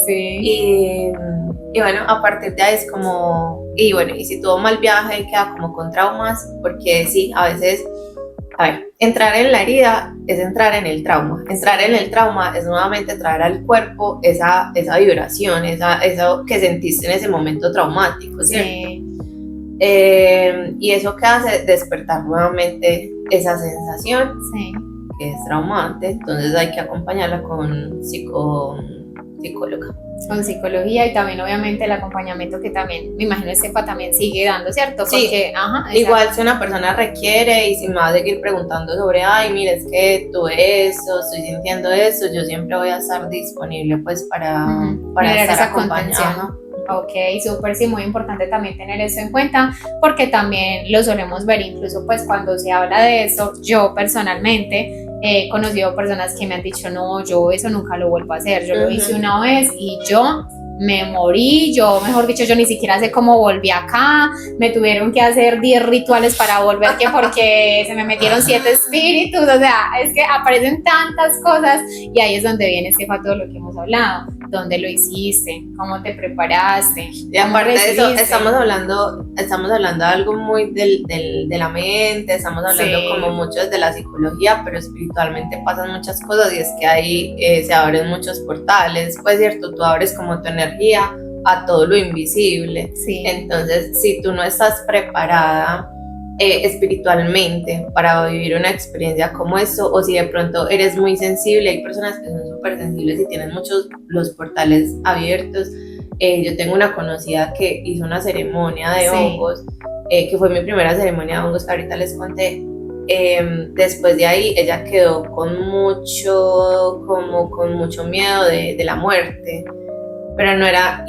Sí. y bueno, a partir de ahí es como, y bueno, y si tuvo mal viaje queda como con traumas, porque sí, a veces, a ver, entrar en la herida es entrar en el trauma. Entrar en el trauma es nuevamente traer al cuerpo esa vibración, eso que sentiste en ese momento traumático, ¿cierto? Sí. Y eso que hace despertar nuevamente esa sensación, Sí. que es traumante. Entonces hay que acompañarla con psicóloga. Con psicología y también obviamente el acompañamiento que también, me imagino Estefa también sigue dando, ¿cierto? Sí, porque, ajá, igual si una persona requiere y si me va a seguir preguntando sobre, ay, mira, es que tuve eso, estoy sintiendo eso, yo siempre voy a estar disponible pues para estar esa acompañada. Ok, súper, sí, muy importante también tener eso en cuenta, porque también lo solemos ver, incluso pues cuando se habla de eso, yo personalmente he conocido personas que me han dicho, no, yo eso nunca lo vuelvo a hacer, yo lo hice una vez y yo me morí, yo, mejor dicho, yo ni siquiera sé cómo volví acá, me tuvieron que hacer 10 rituales para volver, que porque se me metieron 7 espíritus, o sea, es que aparecen tantas cosas y ahí es donde viene todo lo que hemos hablado, dónde lo hiciste, cómo te preparaste. Y aparte de eso, estamos hablando de algo muy de la mente, estamos hablando como mucho desde la psicología, pero espiritualmente pasan muchas cosas y es que ahí se abren muchos portales, pues cierto, tú abres como tu energía a todo lo invisible. Sí. Entonces, si tú no estás preparada espiritualmente para vivir una experiencia como eso, o si de pronto eres muy sensible, hay personas que son súper sensibles y tienen muchos los portales abiertos. Yo tengo una conocida que hizo una ceremonia de hongos, que fue mi primera ceremonia de hongos que ahorita les conté. Después de ahí ella quedó con mucho miedo de la muerte, pero no era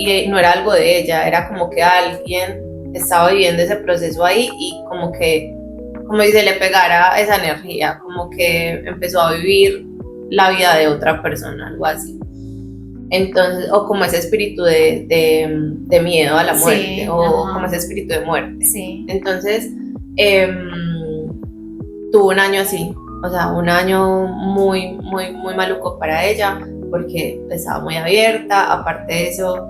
algo de ella, era como que alguien estaba viviendo ese proceso ahí y como si se le pegara esa energía, como que empezó a vivir la vida de otra persona, algo así. Entonces, o como ese espíritu de miedo a la muerte, como ese espíritu de muerte. Sí. Entonces, tuvo un año así, o sea, un año muy, muy, muy maluco para ella, porque estaba muy abierta. Aparte de eso,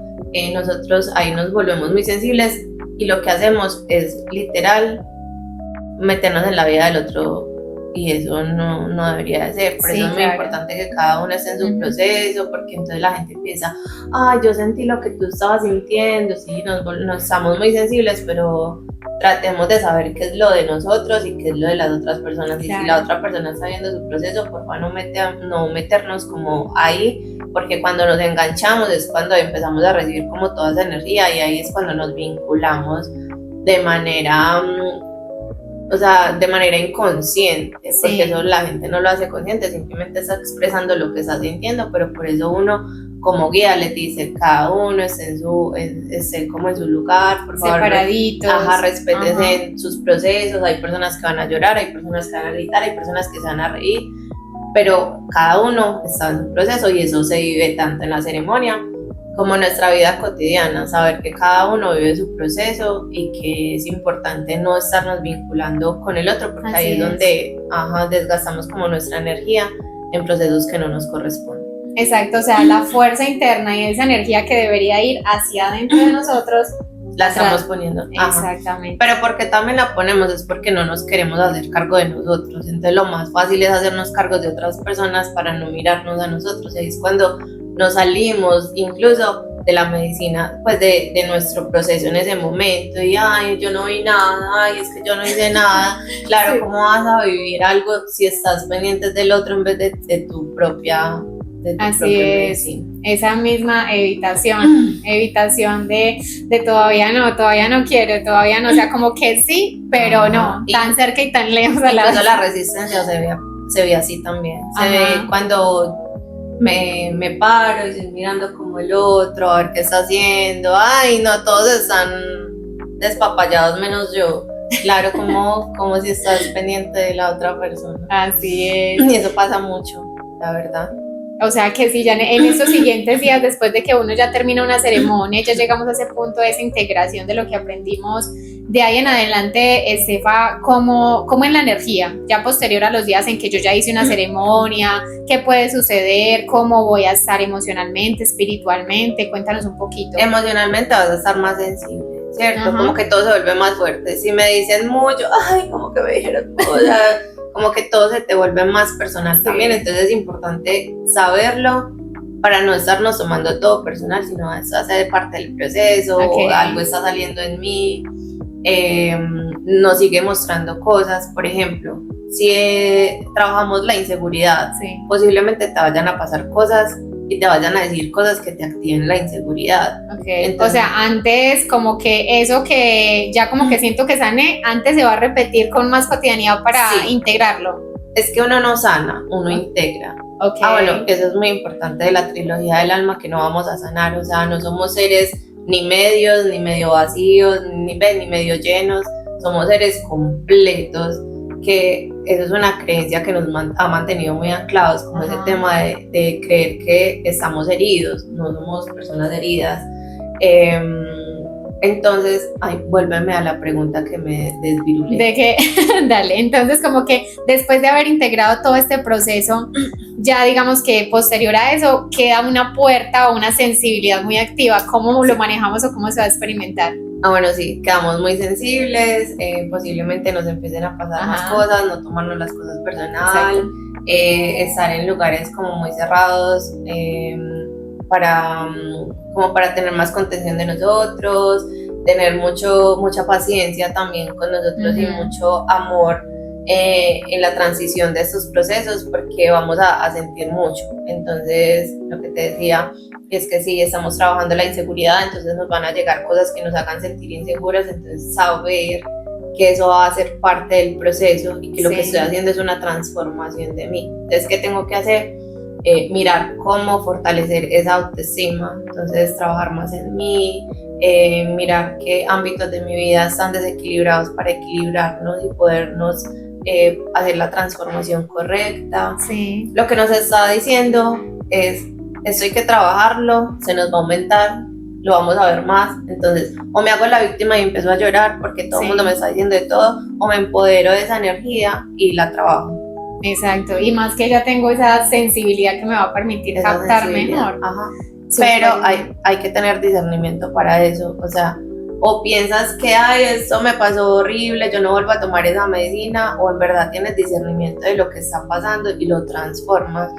nosotros ahí nos volvemos muy sensibles y lo que hacemos es literal meternos en la vida del otro y eso no debería de ser. Por eso es muy importante que cada uno esté en su proceso, porque entonces la gente piensa, yo sentí lo que tú estabas sintiendo, sí, nos estamos muy sensibles, pero tratemos de saber qué es lo de nosotros y qué es lo de las otras personas. Y si la otra persona está viendo su proceso, por favor no meternos como ahí, porque cuando nos enganchamos es cuando empezamos a recibir como toda esa energía y ahí es cuando nos vinculamos de manera inconsciente, porque eso la gente no lo hace consciente, simplemente está expresando lo que está sintiendo, pero por eso uno como guía le dice, cada uno esté como en su lugar, por favor, separaditos, respétense sus procesos. Hay personas que van a llorar, hay personas que van a gritar, hay personas que se van a reír, pero cada uno está en su proceso y eso se vive tanto en la ceremonia como en nuestra vida cotidiana, saber que cada uno vive su proceso y que es importante no estarnos vinculando con el otro, porque ahí es donde desgastamos como nuestra energía en procesos que no nos corresponden. Exacto, o sea, la fuerza interna y esa energía que debería ir hacia adentro de nosotros la estamos poniendo. Exactamente. Pero porque también la ponemos es porque no nos queremos hacer cargo de nosotros. Entonces lo más fácil es hacernos cargo de otras personas para no mirarnos a nosotros. Y ahí es cuando nos salimos incluso de la medicina, pues de nuestro proceso en ese momento. Y yo no vi nada, es que yo no hice nada. Claro, ¿cómo vas a vivir algo si estás pendiente del otro en vez de tu propia medicina? esa misma evitación de todavía no quiero, todavía no, o sea, como que sí, pero no, tan cerca y tan lejos a la vez. La resistencia se ve así también, se ve cuando me paro y estoy mirando como el otro, a ver qué está haciendo, ay no, todos están despapallados menos yo. Claro, como si estás pendiente de la otra persona. Así es. Y eso pasa mucho, la verdad. O sea que si ya en estos siguientes días, después de que uno ya termina una ceremonia, ya llegamos a ese punto de esa integración de lo que aprendimos, de ahí en adelante, Estefa, ¿cómo en la energía, ya posterior a los días en que yo ya hice una ceremonia, qué puede suceder, cómo voy a estar emocionalmente, espiritualmente? Cuéntanos un poquito. Emocionalmente vas a estar más sensible, ¿cierto? Como que todo se vuelve más fuerte. Si me dicen mucho, ay, como que me dijeron cosas, como que todo se te vuelve más personal también. Entonces es importante saberlo para no estarnos tomando todo personal, sino eso hace parte del proceso, o algo está saliendo en mí, nos sigue mostrando cosas. Por ejemplo, si trabajamos la inseguridad, posiblemente te vayan a pasar cosas y te vayan a decir cosas que te activen la inseguridad. Entonces, o sea, antes como que eso que ya como que siento que sané, antes se va a repetir con más cotidianidad para integrarlo. Es que uno no sana, uno integra. Bueno, eso es muy importante de la trilogía del alma, que no vamos a sanar, o sea, no somos seres ni medios, ni medio vacíos, ni medio llenos, somos seres completos, que eso es una creencia que nos ha mantenido muy anclados, como ese tema de creer que estamos heridos, no somos personas heridas. Entonces, vuélveme a la pregunta que me desvirulé. De que, dale, entonces como que después de haber integrado todo este proceso, ya digamos que posterior a eso queda una puerta o una sensibilidad muy activa. ¿Cómo lo manejamos o cómo se va a experimentar? Bueno, sí, quedamos muy sensibles, posiblemente nos empiecen a pasar más cosas, no tomarnos las cosas personal, estar en lugares como muy cerrados, como para tener más contención de nosotros, tener mucha paciencia también con nosotros y mucho amor en la transición de estos procesos, porque vamos a sentir mucho. Entonces, lo que te decía es que si estamos trabajando la inseguridad, entonces nos van a llegar cosas que nos hagan sentir inseguras, entonces saber que eso va a ser parte del proceso y que lo que estoy haciendo es una transformación de mí. Entonces, ¿qué tengo que hacer? Mirar cómo fortalecer esa autoestima, entonces trabajar más en mí, mirar qué ámbitos de mi vida están desequilibrados para equilibrarnos y podernos hacer la transformación correcta. Lo que nos está diciendo es, esto hay que trabajarlo, se nos va a aumentar, lo vamos a ver más. Entonces, o me hago la víctima y empiezo a llorar porque todo el mundo me está diciendo de todo, o me empodero de esa energía y la trabajo. Exacto, y más que ya tengo esa sensibilidad que me va a permitir captar mejor. Pero hay que tener discernimiento para eso, o sea, o piensas que esto me pasó horrible, yo no vuelvo a tomar esa medicina, o en verdad tienes discernimiento de lo que está pasando y lo transformas,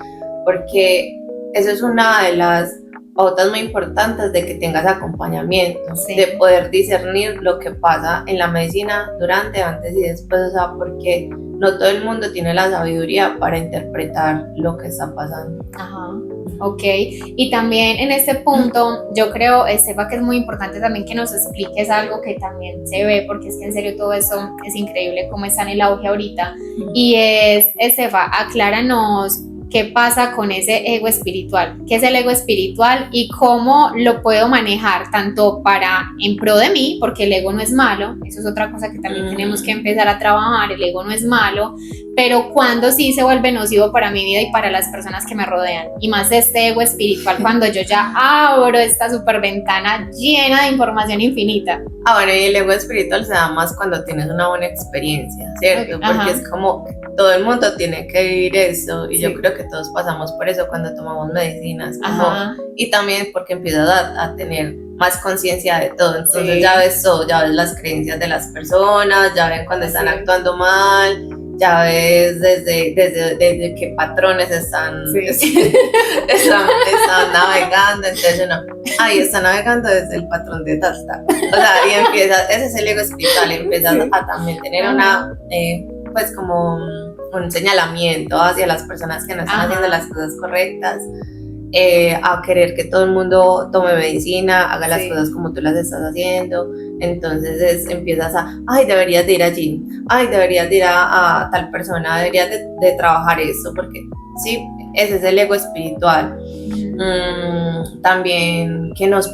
porque eso es una de las pautas muy importantes de que tengas acompañamiento, de poder discernir lo que pasa en la medicina durante, antes y después, o sea, porque no todo el mundo tiene la sabiduría para interpretar lo que está pasando. Ok, y también en este punto yo creo, Estefa, que es muy importante también que nos expliques algo que también se ve, porque es que en serio todo eso es increíble como está en el auge ahorita, y es, Estefa, acláranos qué pasa con ese ego espiritual, qué es el ego espiritual y cómo lo puedo manejar tanto para en pro de mí, porque el ego no es malo, eso es otra cosa que también tenemos que empezar a trabajar, el ego no es malo, pero cuando sí se vuelve nocivo para mi vida y para las personas que me rodean, y más este ego espiritual cuando yo ya abro esta super ventana llena de información infinita. Bueno, y el ego espiritual se da más cuando tienes una buena experiencia, ¿cierto? Porque es como todo el mundo tiene que vivir eso, y yo creo que todos pasamos por eso cuando tomamos medicinas, y también porque empiezas a tener más conciencia de todo, entonces ya ves todo, ya ves las creencias de las personas, ya ven cuando están actuando mal, ya ves desde qué patrones están navegando, entonces está navegando desde el patrón de tal. O sea, y empiezas, ese es el ego espiritual, empiezas a también tener pues como un señalamiento hacia las personas que no están haciendo las cosas correctas. a querer que todo el mundo tome medicina, haga las Sí. cosas como tú las estás haciendo. Entonces empiezas ay, deberías de ir allí, ay, deberías de ir a tal persona, deberías de trabajar esto, porque sí, ese es el ego espiritual. También que nos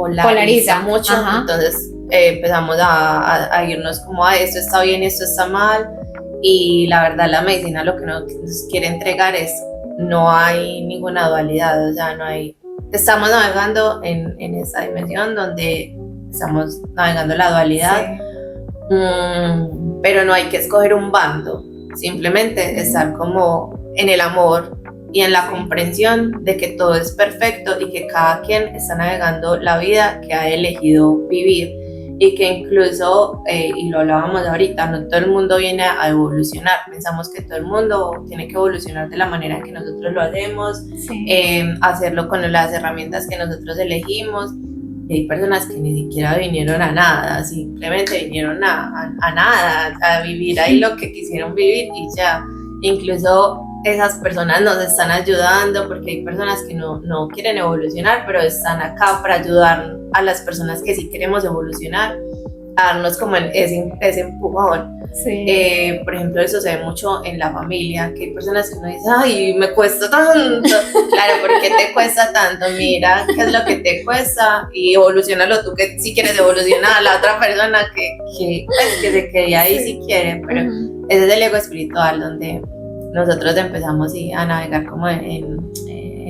polariza mucho. Ajá. Entonces empezamos a irnos como esto está bien, esto está mal, y la verdad la medicina lo que nos quiere entregar es no hay ninguna dualidad, o sea, no hay, estamos navegando en esa dimensión donde estamos navegando la dualidad. Sí. Pero no hay que escoger un bando, simplemente estar como en el amor y en la comprensión de que todo es perfecto y que cada quien está navegando la vida que ha elegido vivir, y que incluso, y lo hablábamos ahorita, no todo el mundo viene a evolucionar, pensamos que todo el mundo tiene que evolucionar de la manera en que nosotros lo hacemos, Sí. hacerlo con las herramientas que nosotros elegimos. Y hay personas que ni siquiera vinieron a nada, simplemente vinieron a nada, a vivir ahí lo que quisieron vivir y ya. Incluso esas personas nos están ayudando, porque hay personas que no quieren evolucionar, pero están acá para ayudar a las personas que sí queremos evolucionar, a darnos como ese empujón. Sí. Por ejemplo, eso se ve mucho en la familia, que hay personas que uno dice, ay, me cuesta tanto. Claro, ¿por qué te cuesta tanto? Mira qué es lo que te cuesta y evolucionalo tú, que si quieres evolucionar, a la otra persona que se quede ahí si quiere, pero ese es el ego espiritual, donde nosotros empezamos a navegar como en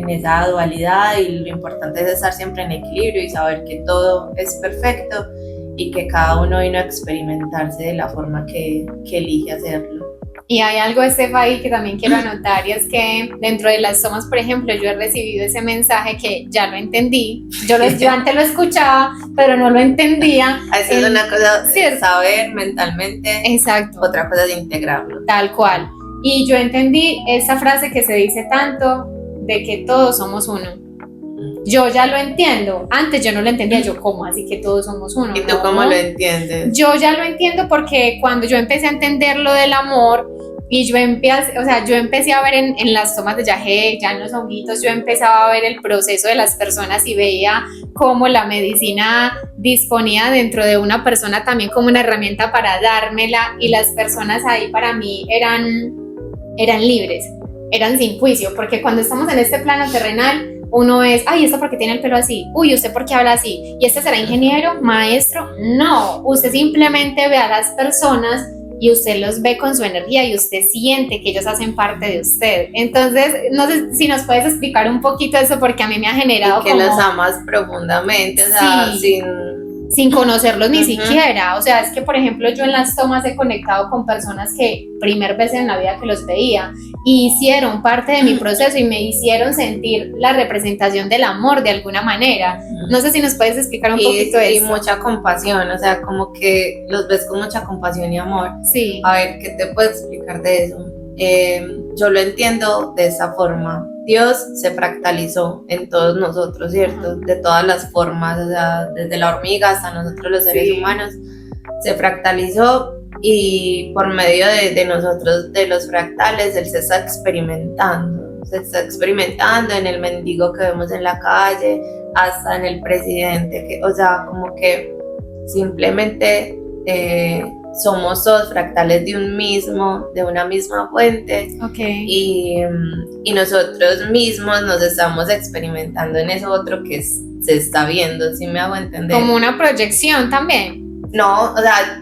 esa dualidad, y lo importante es estar siempre en equilibrio y saber que todo es perfecto y que cada uno vino a experimentarse de la forma que elige hacerlo. Y hay algo, Estefa, ahí que también quiero anotar, y es que dentro de las tomas, por ejemplo, yo he recibido ese mensaje que ya lo entendí. Yo antes lo escuchaba, pero no lo entendía. Eso es una cosa sí, de saber mentalmente. Exacto. Otra cosa es integrarlo. Tal cual. Y yo entendí esa frase que se dice tanto, de que todos somos uno. Yo ya lo entiendo. Antes yo no lo entendía. Yo, ¿cómo así que todos somos uno? ¿Y tú cómo lo entiendes? Yo ya lo entiendo porque cuando yo empecé a entender lo del amor, y yo empecé a ver en las tomas de Yagé, ya en los honguitos, yo empezaba a ver el proceso de las personas y veía cómo la medicina disponía dentro de una persona también como una herramienta para dármela, y las personas ahí para mí eran libres, eran sin juicio, porque cuando estamos en este plano terrenal, uno es, ay, ¿esto por qué tiene el pelo así? Uy, ¿usted por qué habla así? ¿Y este será ingeniero, maestro? No, usted simplemente ve a las personas y usted los ve con su energía y usted siente que ellos hacen parte de usted. Entonces, no sé si nos puedes explicar un poquito eso, porque a mí me ha generado y que los amas profundamente, o sea, sí, sin conocerlos ni siquiera. O sea, es que, por ejemplo, yo en las tomas he conectado con personas que primer vez en la vida que los veía, y hicieron parte de mi proceso y me hicieron sentir la representación del amor de alguna manera. No sé si nos puedes explicar un poquito eso. Y mucha compasión, o sea, como que los ves con mucha compasión y amor. Sí. A ver, ¿qué te puedo explicar de eso? Yo lo entiendo de esa forma. Dios se fractalizó en todos nosotros, ¿cierto? De todas las formas, o sea, desde la hormiga hasta nosotros los seres humanos, se fractalizó, y por medio de nosotros, de los fractales, Él se está experimentando en el mendigo que vemos en la calle, hasta en el presidente, o sea, como que simplemente somos todos fractales de una misma fuente. Okay. Y nosotros mismos nos estamos experimentando en eso otro que se está viendo, ¿sí me hago entender? Como una proyección también. No, o sea,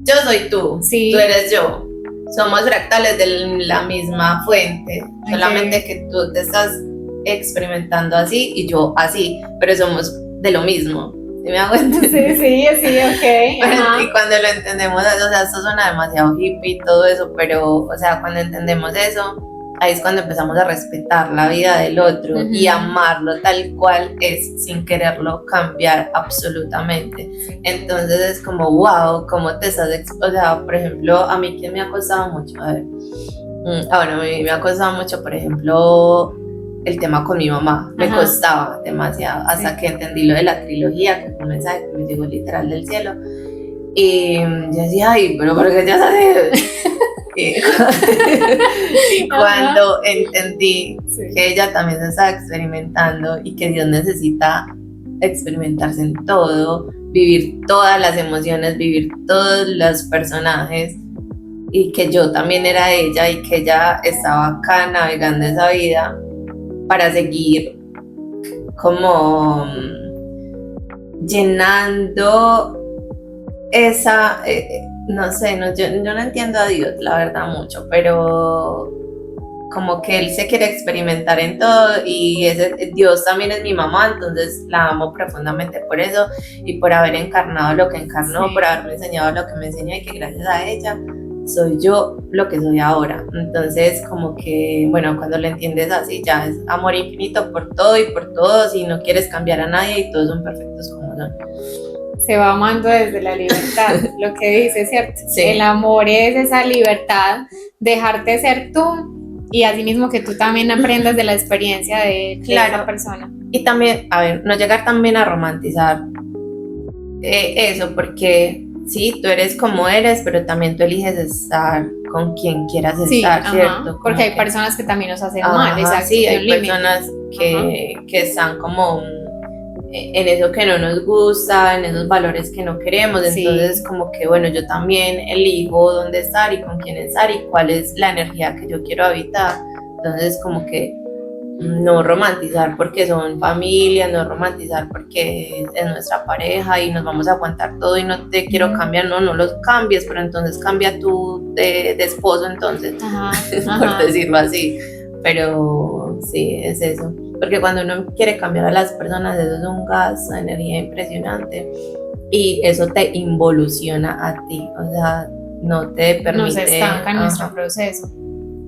yo soy tú, sí. Tú eres yo. Somos fractales de la misma fuente, solamente que tú te estás experimentando así y yo así, pero somos de lo mismo. ¿Sí me hago entender? Sí, ok. Y cuando lo entendemos, o sea, esto suena demasiado hippie y todo eso, pero, o sea, cuando entendemos eso, ahí es cuando empezamos a respetar la vida del otro y amarlo tal cual es, sin quererlo cambiar absolutamente. Entonces es como, wow, cómo te estás, o sea, por ejemplo, a mí que me ha costado mucho, a mí me ha costado mucho, por ejemplo, el tema con mi mamá. Me costaba demasiado, hasta que entendí lo de la trilogía, que fue un mensaje que me llegó literal del cielo. Y yo decía, ay, pero ¿por qué ya sabes? Y, y cuando entendí que ella también se estaba experimentando y que Dios necesita experimentarse en todo, vivir todas las emociones, vivir todos los personajes, y que yo también era ella y que ella estaba acá navegando esa vida para seguir como llenando esa, no sé, no, yo no entiendo a Dios, la verdad, mucho, pero como que Él se quiere experimentar en todo, y Dios también es mi mamá, entonces la amo profundamente por eso y por haber encarnado lo que encarnó, por haberme enseñado lo que me enseñó, y que gracias a ella soy yo lo que soy ahora. Entonces como que, bueno, cuando lo entiendes así, ya es amor infinito por todo y por todos, y no quieres cambiar a nadie y todos son perfectos como son. Se va amando desde la libertad, lo que dice, ¿cierto? Sí. El amor es esa libertad, dejarte ser tú, y así mismo que tú también aprendas de la experiencia de esa persona. Y también, a ver, no llegar también a romantizar eso, porque sí, tú eres como eres, pero también tú eliges estar con quien quieras estar, ¿cierto? Porque hay personas que también nos hacen mal, exacto. Sí, hay personas que están como en eso que no nos gusta, en esos valores que no queremos, entonces como que bueno, yo también elijo dónde estar y con quién estar y cuál es la energía que yo quiero habitar. Entonces como que no romantizar porque son familia, no romantizar porque es nuestra pareja y nos vamos a aguantar todo y no te quiero cambiar, no los cambies, pero entonces cambia tú de esposo, entonces, por decirlo así. Pero sí, es eso, porque cuando uno quiere cambiar a las personas, eso es un gasto de energía impresionante y eso te involuciona a ti, o sea, no te permite... Nos estanca en nuestro proceso.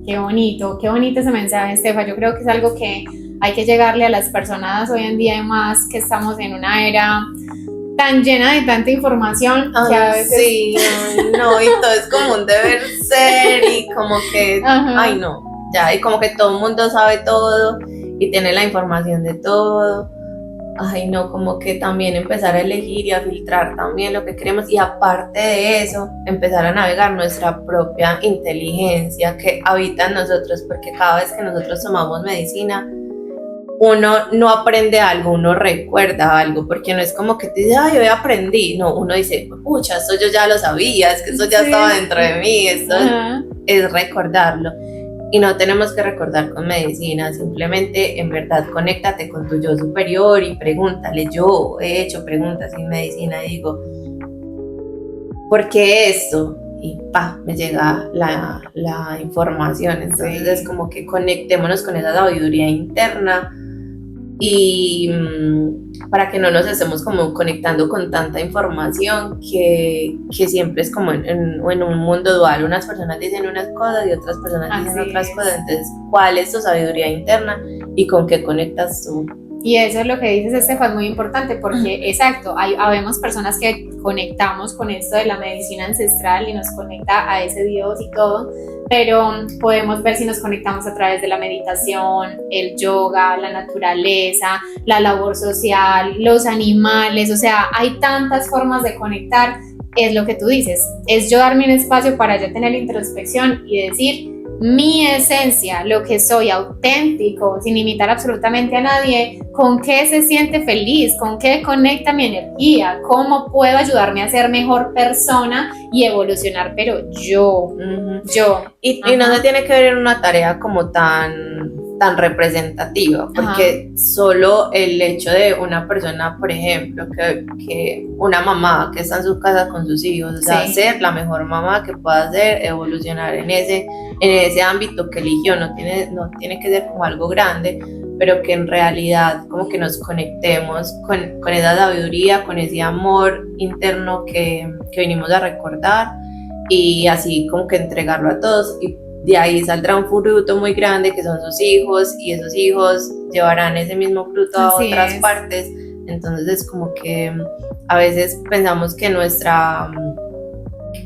Qué bonito ese mensaje, Estefa. Yo creo que es algo que hay que llegarle a las personas hoy en día, además que estamos en una era tan llena de tanta información que a veces... Sí, no, y todo es como un deber ser y como que, ay no, ya, y como que todo el mundo sabe todo y tiene la información de todo. Ay no, como que también empezar a elegir y a filtrar también lo que queremos, y aparte de eso, empezar a navegar nuestra propia inteligencia que habita en nosotros, porque cada vez que nosotros tomamos medicina, uno no aprende algo, uno recuerda algo, porque no es como que te dice, ay, hoy aprendí, no, uno dice, pucha, esto yo ya lo sabía, es que esto ya estaba dentro de mí, esto es recordarlo. Y no tenemos que recordar con medicina, simplemente en verdad conéctate con tu yo superior y pregúntale. Yo he hecho preguntas en medicina y digo, ¿por qué esto? Y me llega la información. Entonces es como que conectémonos con esa sabiduría interna y para que no nos estemos como conectando con tanta información que siempre es como en un mundo dual, unas personas dicen unas cosas y otras personas dicen otras cosas, entonces ¿cuál es tu sabiduría interna y con qué conectas tú? Y eso es lo que dices, Estefa, es muy importante porque, exacto, habemos personas que conectamos con esto de la medicina ancestral y nos conecta a ese Dios y todo, pero podemos ver si nos conectamos a través de la meditación, el yoga, la naturaleza, la labor social, los animales, o sea, hay tantas formas de conectar. Es lo que tú dices, es yo darme un espacio para yo tener la introspección y decir mi esencia, lo que soy auténtico, sin imitar absolutamente a nadie, con qué se siente feliz, con qué conecta mi energía, cómo puedo ayudarme a ser mejor persona y evolucionar, pero yo. Y no se tiene que ver en una tarea como tan representativa, porque solo el hecho de una persona, por ejemplo, que una mamá que está en su casa con sus hijos, o sea, ser la mejor mamá que pueda ser, evolucionar en ese ámbito que eligió, no tiene que ser como algo grande, pero que en realidad como que nos conectemos con esa sabiduría, con ese amor interno que venimos a recordar, y así como que entregarlo a todos, y de ahí saldrá un fruto muy grande que son sus hijos, y esos hijos llevarán ese mismo fruto a otras partes. Entonces es como que a veces pensamos que nuestra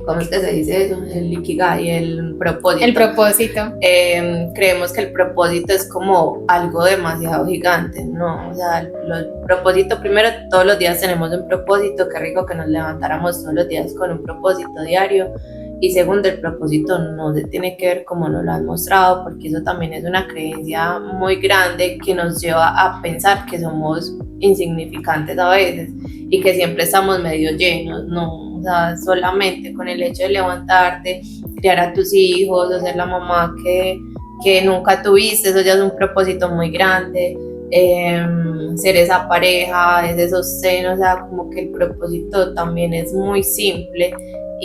¿cómo es que se dice eso? El ikigai, el propósito. El propósito. Creemos que el propósito es como algo demasiado gigante, ¿no? O sea, el propósito, primero, todos los días tenemos un propósito, qué rico que nos levantáramos todos los días con un propósito diario. Y segundo, el propósito no se tiene que ver como nos lo han mostrado, porque eso también es una creencia muy grande que nos lleva a pensar que somos insignificantes a veces y que siempre estamos medio llenos, ¿no? O sea, solamente con el hecho de levantarte, criar a tus hijos, o ser la mamá que nunca tuviste, eso ya es un propósito muy grande. Ser esa pareja, ese sostén, o sea, como que el propósito también es muy simple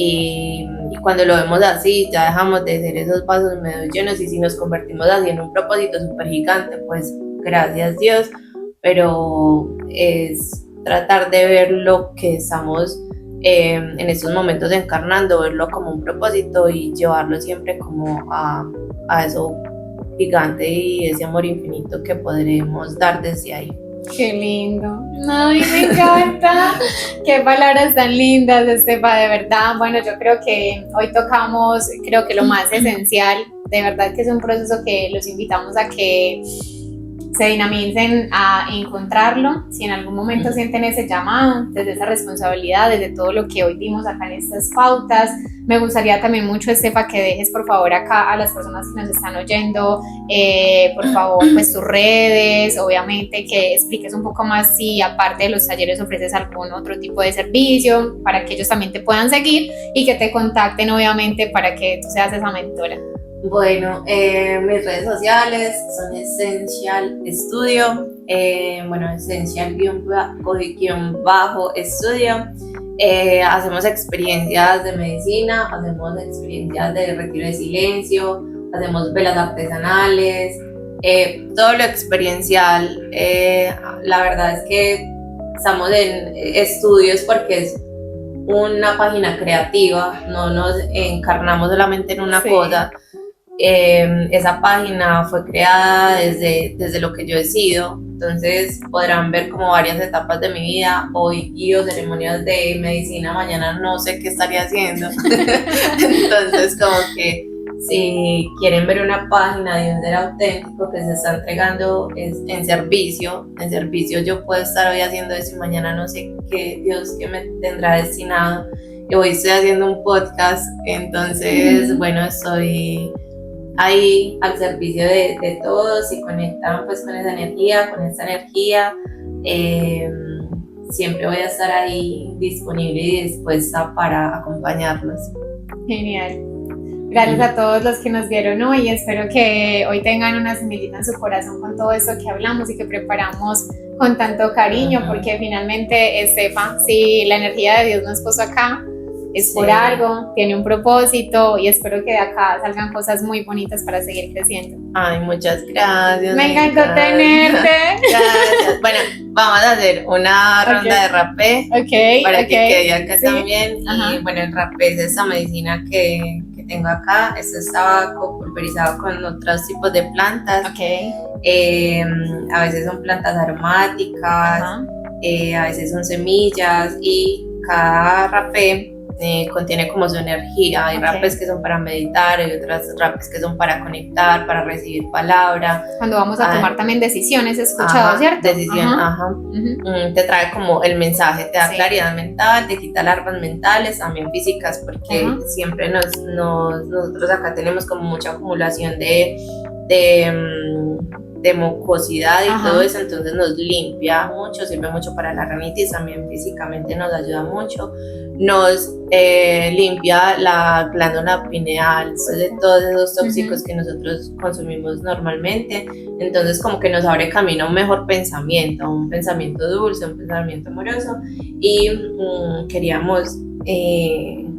y cuando lo vemos así ya dejamos de ser esos vasos medio llenos y si nos convertimos así en un propósito súper gigante, pues gracias Dios, pero es tratar de ver lo que estamos en estos momentos encarnando, verlo como un propósito y llevarlo siempre como a eso gigante y ese amor infinito que podremos dar desde ahí. Qué lindo. Ay, me encanta. Qué palabras tan lindas, Estefa, de verdad. Bueno, yo creo que hoy tocamos, creo que lo más esencial, de verdad que es un proceso que los invitamos a que se dinamicen a encontrarlo, si en algún momento sienten ese llamado, desde esa responsabilidad, desde todo lo que hoy vimos acá en estas pautas. Me gustaría también mucho, Estefa, que dejes por favor acá a las personas que nos están oyendo, por favor, pues tus redes, obviamente que expliques un poco más si aparte de los talleres ofreces algún otro tipo de servicio para que ellos también te puedan seguir y que te contacten obviamente para que tú seas esa mentora. Bueno, mis redes sociales son Essential Studio, Essential_Estudio. Hacemos experiencias de medicina, hacemos experiencias de retiro de silencio, hacemos velas artesanales, todo lo experiencial. La verdad es que estamos en estudios porque es una página creativa, no nos encarnamos solamente en una cosa. Esa página fue creada desde lo que yo decido, entonces podrán ver como varias etapas de mi vida. Hoy guío ceremonias de medicina, mañana no sé qué estaría haciendo. Entonces como que si quieren ver una página de un ser auténtico que se está entregando en servicio yo puedo estar hoy haciendo eso y mañana no sé qué Dios que me tendrá destinado. Y hoy estoy haciendo un podcast, entonces bueno, estoy ahí al servicio de todos y conectan pues con esa energía, siempre voy a estar ahí disponible y dispuesta para acompañarlos. Genial. Gracias a todos los que nos vieron hoy, espero que hoy tengan una semillita en su corazón con todo esto que hablamos y que preparamos con tanto cariño, porque finalmente, Estefa, si la energía de Dios nos puso acá, es por algo, tiene un propósito y espero que de acá salgan cosas muy bonitas para seguir creciendo. Ay, muchas gracias. Me encantó tenerte. Gracias. Bueno, vamos a hacer una ronda de rapé para que quede acá también. Y bueno, el rapé es esa medicina que tengo acá. Esto estaba pulverizado con otros tipos de plantas. A veces son plantas aromáticas, a veces son semillas y cada rapé contiene como su energía. Hay rapes que son para meditar, hay otras rapes que son para conectar, para recibir palabra. Cuando vamos a tomar también decisiones, he escuchado, ¿cierto? Te trae como el mensaje, te da claridad mental, te quita larvas mentales, también físicas, porque siempre nosotros acá tenemos como mucha acumulación de mucosidad y todo eso, entonces nos limpia mucho, sirve mucho para la rinitis, también físicamente nos ayuda mucho, nos limpia la glándula pineal pues, de todos esos tóxicos que nosotros consumimos normalmente, entonces como que nos abre camino a un mejor pensamiento, un pensamiento dulce, un pensamiento amoroso y queríamos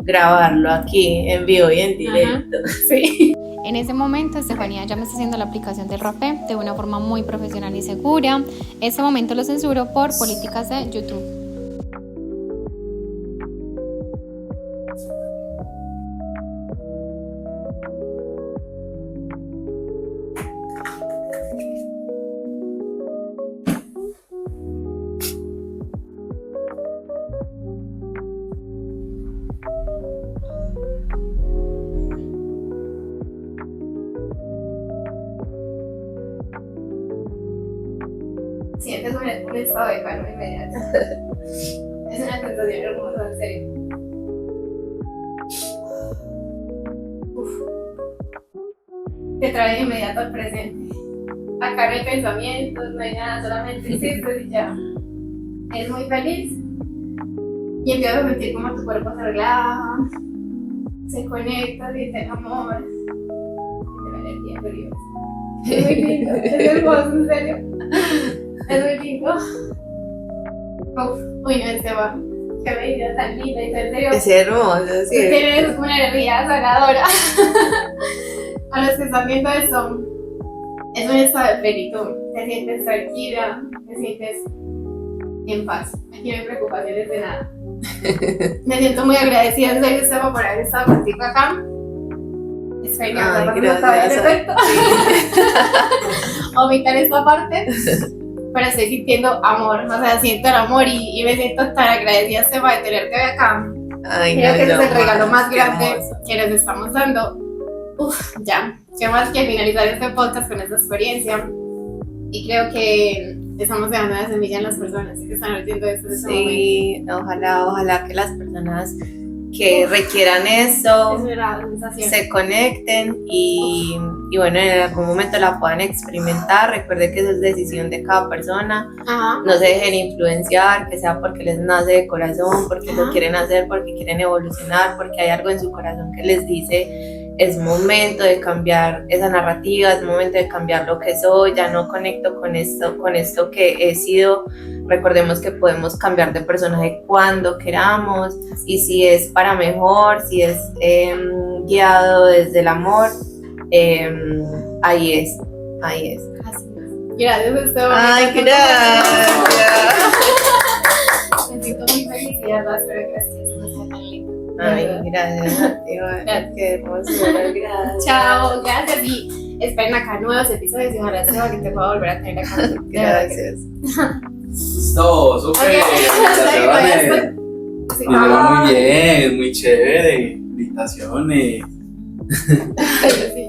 grabarlo aquí en vivo y en directo. Sí. En ese momento, Estefanía ya me está haciendo la aplicación del rapé de una forma muy profesional y segura. Este momento lo censuro por políticas de YouTube. sientes un estado de calma inmediato. Es una sensación hermosa, en serio. Uf. Te trae de inmediato al presente. Acá no hay pensamientos, no hay nada, solamente existes y ya. Eres muy feliz y empiezas a sentir como tu cuerpo se relaja, se conecta, sientes amor, sientes la energía de Dios. Es muy lindo, es hermoso, en serio. Es muy lindo. Uf, uy, no, Esteban, qué belleza tan linda, y en serio. Es hermoso, sí. Tienes una energía sanadora. A los que están viendo esto, es un estado de plenitud. Te sientes tranquila, te sientes en paz. Aquí no hay preocupaciones de nada. Me siento muy agradecida, en serio, Esteban, por haber estado contigo acá. Espero que Ay, no gracias. perfecto. Omitar esta parte. Pero estoy sintiendo amor, o sea, siento el amor y me siento tan agradecida, Esteban, de tenerte hoy acá. Ay, Creo que ese es el no, regalo más qué grande hermoso. que les estamos dando. Uf, ya, qué más que finalizar este podcast con esta experiencia. Y creo que estamos dejando una semilla en las personas que están oyendo esto en este momento. Sí, ojalá que las personas que requieran eso Es una sensación. se conecten y bueno, en algún momento la puedan experimentar. Recuerde que eso es decisión de cada persona. Ajá. No se dejen influenciar, que sea porque les nace de corazón, porque lo Ajá. quieren hacer, porque quieren evolucionar, porque hay algo en su corazón que les dice es momento de cambiar esa narrativa, es momento de cambiar lo que soy, ya no conecto con esto que he sido. Recordemos que podemos cambiar de personaje cuando queramos y si es para mejor, si es guiado desde el amor, ahí es. Así es. Gracias, Esteban. Ay, gracias. Me siento muy feliz y además espero que esto no sea tan lindo. Ay, gracias a ti, vale. Gracias. Qué hermosura, gracias. Chao, gracias y esperen acá nuevos episodios y ojalá Esteban que te pueda volver a tener acá. De verdad que Gracias. Listo, súper. Ok. Sí, Nos va muy bien, muy chévere. Invitaciones. sí.